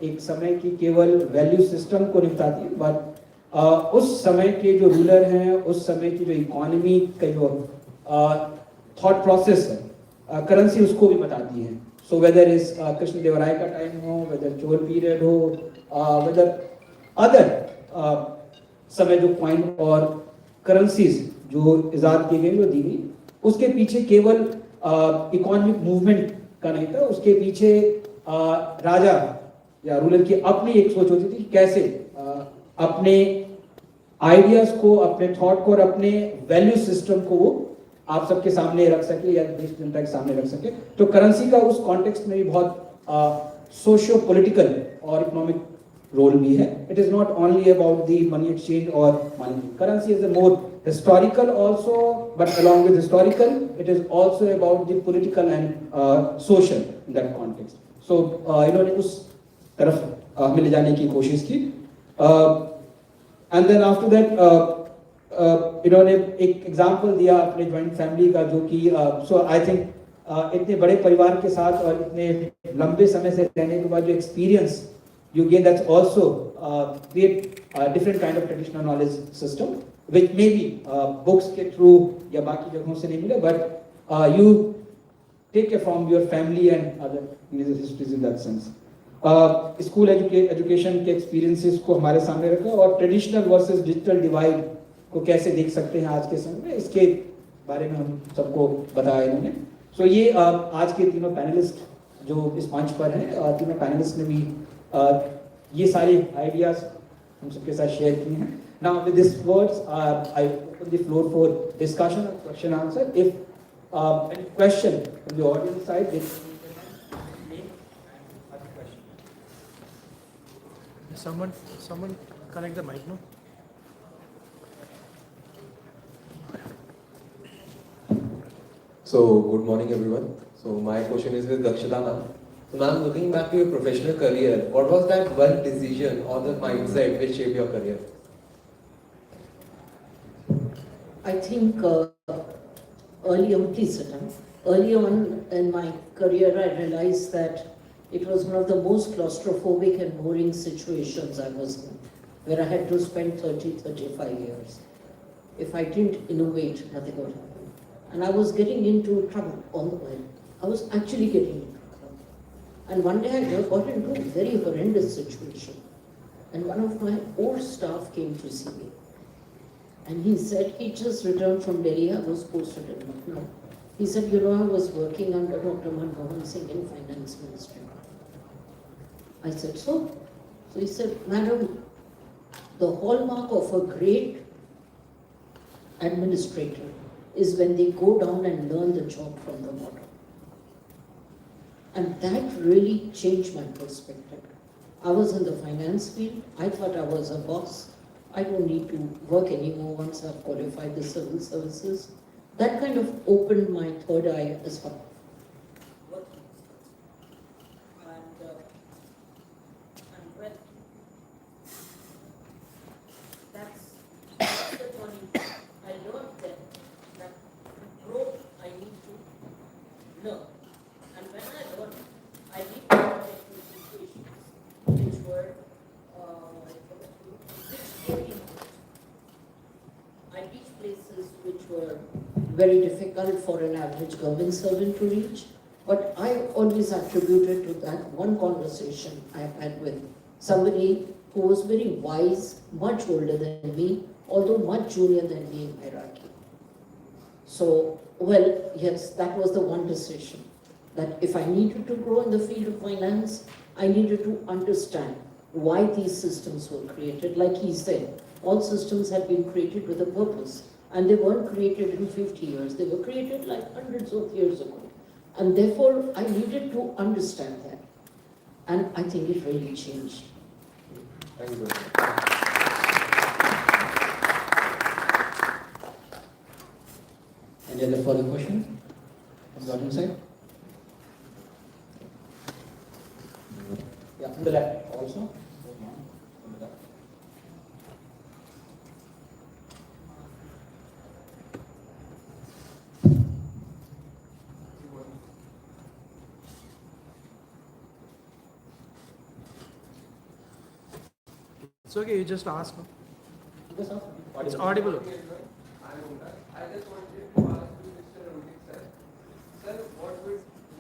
एक समय की केवल वैल्यू सिस्टम को नहीं बताती है, बट उस समय के जो रूलर हैं, उस समय की जो इकोनॉमी का जो थॉट प्रोसेस है, करेंसी उसको भी बताती है। सो वेदर इज कृष्ण देव राय का टाइम हो, वेदर चोल पीरियड हो, वेदर अदर समय जो कॉइन और करेंसीज जो इजाद की गई, जो दी गई, उसके पीछे केवल इकोनॉमिक मूवमेंट का नहीं था, उसके पीछे राजा या रूलर की अपनी एक सोच होती थी, कैसे अपने आइडियाज को, अपने थॉट को और अपने वैल्यू सिस्टम को वो आप सबके सामने रख सके या देश जनता के सामने रख सके। तो करेंसी का उस कॉन्टेक्स्ट में भी बहुत सोशियो पॉलिटिकल और इकोनॉमिक role भी है. It is not only about the money exchange or money. Currency is a more historical also, but along with historical, it is also about the political and social in that context. So इन्होंने उस तरफ हमें ले जाने की कोशिश की. And then after that इन्होंने एक एग्जाम्पल दिया अपने ज्वाइंट फैमिली का, जो कि सो आई थिंक इतने बड़े परिवार के साथ और इतने लंबे समय से रहने के बाद जो experience you gain, that's also create a different kind of traditional knowledge system, which maybe books के through या बाकी जगहों से नहीं मिले, but you take it from your family and other histories in that sense. School education के experiences को हमारे सामने रखा और traditional versus digital divide को कैसे देख सकते हैं आज के समय में, इसके बारे में हम सबको बताया इन्होंने. So ये आज के तीनों पैनलिस्ट जो इस मंच पर हैं, तीनों पैनलिस्ट ने भी ये सारे आइडियाज हम सबके साथ शेयर किए हैं. Now with these words, I open the floor for discussion and question answer. If any question from the audience side, they name and ask a question. Someone connect the mic, no? So, good morning everyone. So, my question is with Dakshita ma'am. So, ma'am, looking back to your professional career, what was that one decision or the mindset which shaped your career? I think early on in my career, I realized that it was one of the most claustrophobic and boring situations I was in, where I had to spend 35 years. If I didn't innovate, nothing would happen. And I was getting into trouble all the while. I was actually getting into trouble. And one day I got into a very horrendous situation. And one of my old staff came to see me. And he said, he just returned from Delhi, I was posted in Lucknow. He said, you know, I was working under Dr. Manmohan Singh in Finance Ministry. I said, so? So he said, madam, the hallmark of a great administrator is when they go down and learn the job from the bottom. And that really changed my perspective. I was in the finance field. I thought I was a boss. I don't need to work anymore once I've qualified the civil services. That kind of opened my third eye as well. And when that's the turning point. I learned then that to grow, I need to learn. And when I learned, I need to get into situations which were I reached places which were very difficult for an average government servant to reach, but I always attributed to that one conversation I had with somebody who was very wise, much older than me, although much junior than me in hierarchy. So, well, yes, that was the one decision, that if I needed to grow in the field of finance, I needed to understand why these systems were created. Like he said, all systems had been created with a purpose, and they weren't created in 50 years. They were created like hundreds of years ago. And therefore, I needed to understand that. And I think it really changed. Thank you. Any other further questions from the audience side? Yeah, from the left also. It's okay, you just ask. No? Yes, sir. It's audible. I just wanted to ask you, Mr. Rodrik sir. Sir,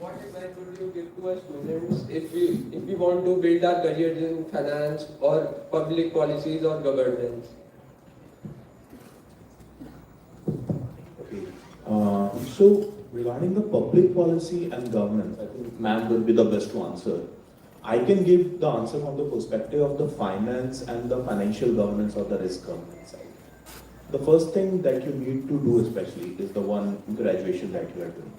what advice would you give to us students if we want to build our careers in finance or public policies or governance? Okay. So regarding the public policy and governance, I think ma'am will be the best to answer. I can give the answer from the perspective of the finance and the financial governance or the risk governance side. The first thing that you need to do especially is the one graduation that you are doing.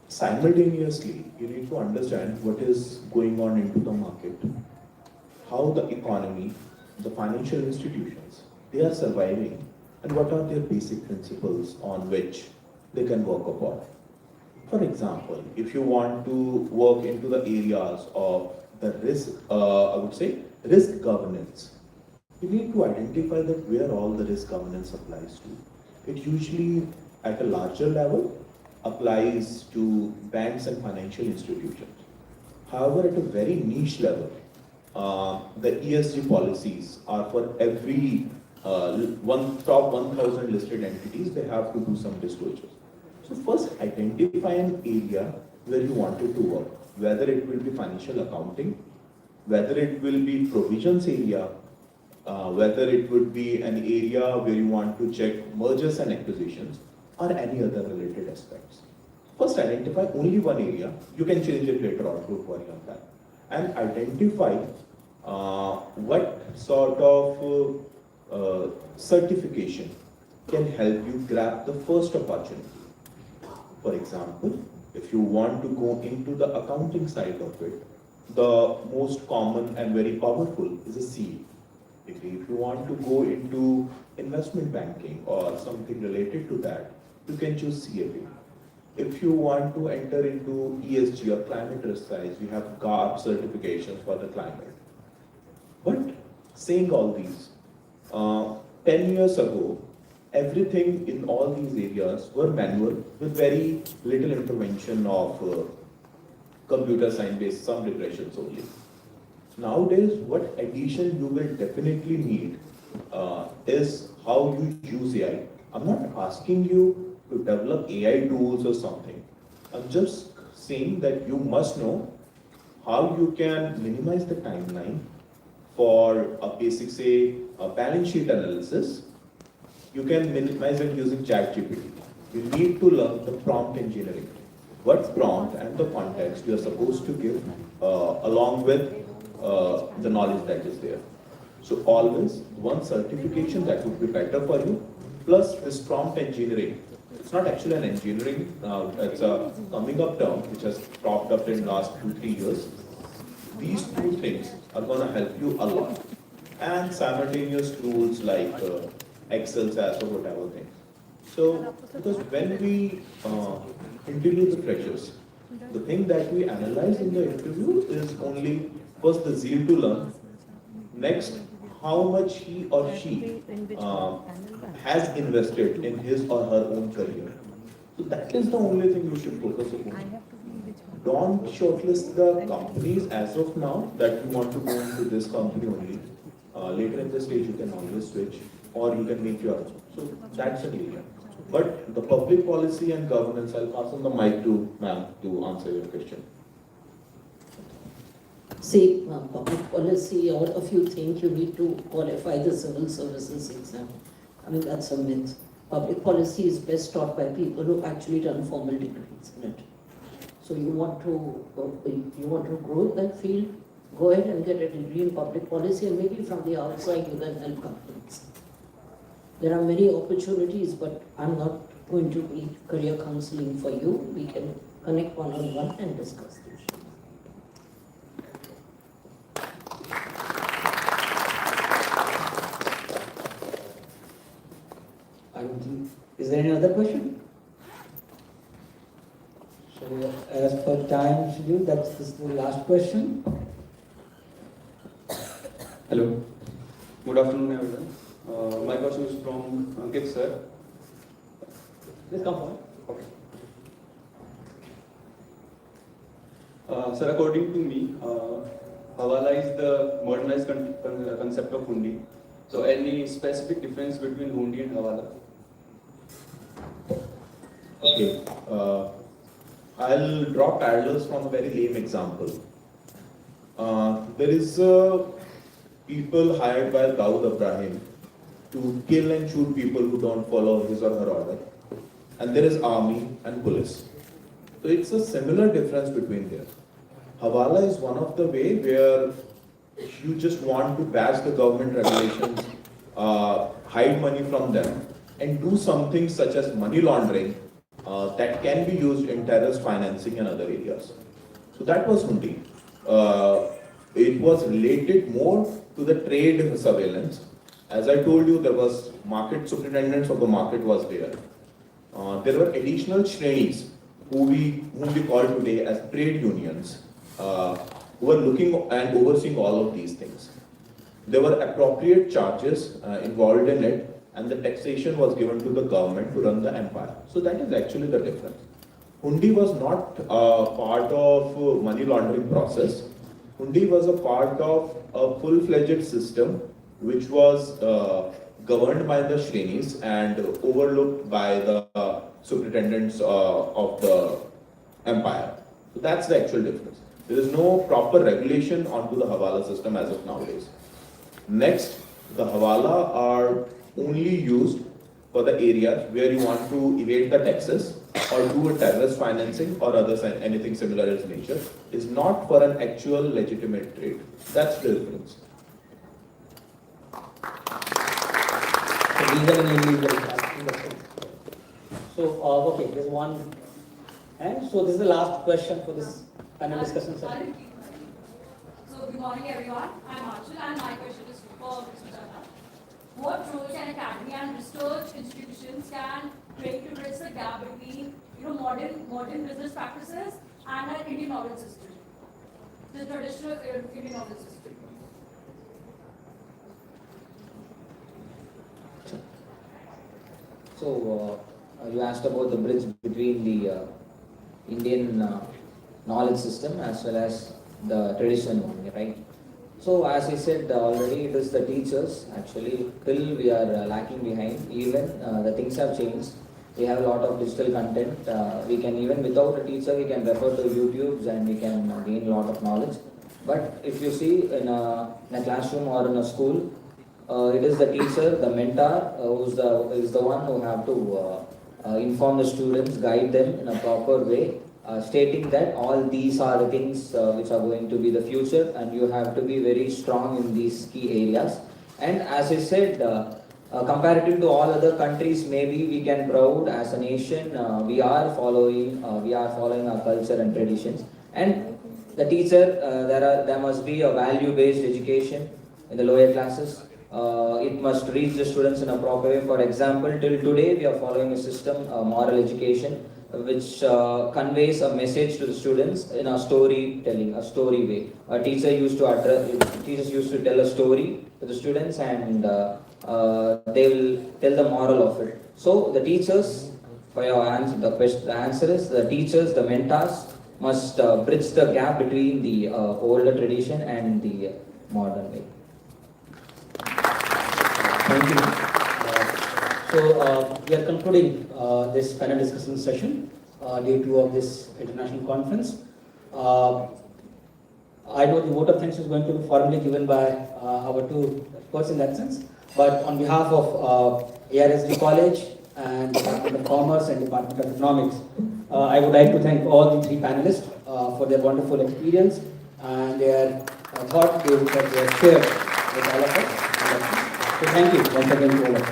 Simultaneously, you need to understand what is going on into the market. how the economy, the financial institutions, they are surviving and what are their basic principles on which they can work upon. For example, if you want to work into the areas of the risk, I would say risk governance, you need to identify that where all the risk governance applies to. It usually at a larger level applies to banks and financial institutions. However, at a very niche level, the ESG policies are for every top 1,000 listed entities, they have to do some disclosures. So first identify an area where you wanted to work, whether it will be financial accounting, whether it will be provisions area, whether it would be an area where you want to check mergers and acquisitions, or any other related aspects. First identify only one area, you can change it later on, don't worry on that. And identify what sort of certification can help you grab the first opportunity. For example, if you want to go into the accounting side of it, the most common and very powerful is a CA degree. If you want to go into investment banking or something related to that, you can choose CFA. If you want to enter into ESG or climate risk science, you have GARP certifications for the climate. But saying all these, 10 years ago, everything in all these areas were manual with very little intervention of computer science based, some regressions only. Nowadays, what addition you will definitely need is how you use AI. I'm not asking you to develop AI tools or something. I'm just saying that you must know how you can minimize the timeline for a basic, say, a balance sheet analysis. You can minimize it using ChatGPT. You need to learn the prompt engineering. What prompt and the context you are supposed to give along with the knowledge that is there. So always one certification that would be better for you, plus this prompt engineering. It's not actually an engineering, it's a coming up term which has cropped up in last 2-3 years. These two things are going to help you a lot. And simultaneous tools like Excel, SAS, or whatever thing. So, because when we interview the freshers, the thing that we analyze in the interview is only first the zeal to learn, next how much he or she has invested in his or her own career. So that is the only thing you should focus upon. Don't shortlist the companies as of now that you want to go into this company only. Later in the stage you can always switch or you can make your own. So that's an area. But the public policy and governance, I'll pass on the mic to ma'am to answer your question. See, public policy, all of you think you need to qualify the civil services exam. I mean, that's a myth. Public policy is best taught by people who actually done formal degrees in it. So you want to grow that field, go ahead and get a degree in public policy, and maybe from the outside you can help companies. There are many opportunities, but I'm not going to be career counseling for you. We can connect one-on-one and discuss this. I don't think, is there any other question? So as per time schedule, that's the last question. Hello. Good afternoon, everyone. My question is from Ankit sir. Please come forward. Okay. Sir, according to me, Hawala is the modernized concept of Hundi. So, any specific difference between Hundi and Hawala? Okay. I'll draw parallels from a very lame example. There is people hired by Dawood Ibrahim to kill and shoot people who don't follow his or her order. And there is army and police. So it's a similar difference between there. Hawala is one of the way where you just want to bash the government regulations, hide money from them, and do something such as money laundering that can be used in terrorist financing and other areas. So that was Hundi. it was related more to the trade surveillance. As I told you, there was market superintendents of the market was there. There were additional shrenis whom we call today as trade unions, who were looking and overseeing all of these things. There were appropriate charges involved in it, and the taxation was given to the government to run the empire. So that is actually the difference. Hundi was not part of money laundering process. Hundi was a part of a full-fledged system which was governed by the shrenis and overlooked by the superintendents of the empire. So that's the actual difference. There is no proper regulation onto the Hawala system as of nowadays. Next, the Hawala are only used for the areas where you want to evade the taxes or do a terrorist financing or anything similar in nature. Is not for an actual legitimate trade. That's the difference. So, okay, there's one. And so this is the last question for this panel discussion session. So, good morning everyone. I'm Archul and my question is for Mr. Chana. What role can academy and research institutions can play to bridge the gap between modern business practices and our Indian knowledge system, the traditional Indian knowledge system? So, you asked about the bridge between the Indian knowledge system as well as the traditional one, right? So, as I said already, it is the teachers actually. Till we are lacking behind, even the things have changed. We have a lot of digital content. We can even without a teacher, we can refer to YouTubes and we can gain a lot of knowledge. But if you see in a classroom or in a school, it is the teacher, the mentor, is the one who have to inform the students, guide them in a proper way, stating that all these are the things which are going to be the future, and you have to be very strong in these key areas. And as I said, comparative to all other countries, maybe we can proud as a nation. We are following our culture and traditions. And the teacher, there must be a value-based education in the lower classes. It must reach the students in a proper way. For example, till today we are following a system, moral education, which conveys a message to the students in a storytelling, a story way. Teachers used to tell a story to the students, and they will tell the moral of it. So the teachers, for your answer, the answer is the teachers, the mentors must bridge the gap between the older tradition and the modern way. Thank you. So we are concluding this panel discussion session, day 2 of this international conference. I know the vote of thanks is going to be formally given by our two experts in that sense, but on behalf of ARSD College and Department of Commerce and Department of Economics, I would like to thank all the 3 panelists for their wonderful experience and their thought they have shared with all of us. So thank you once again to all of you.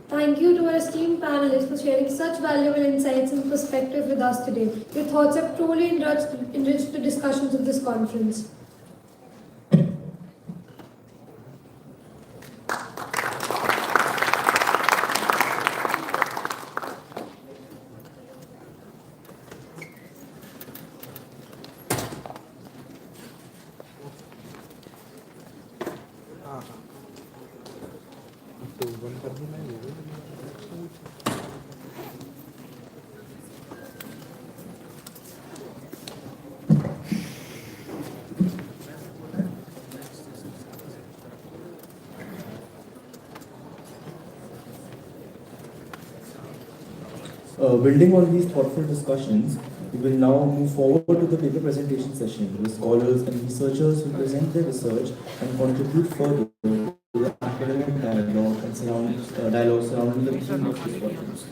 Thank you to our esteemed panelists for sharing such valuable insights and perspective with us today. Your thoughts have truly enriched the discussions of this conference. Building on these thoughtful discussions, we will now move forward to the paper presentation session, where scholars and researchers will present their research and contribute further to the academic dialogue surrounding the theme of this conference.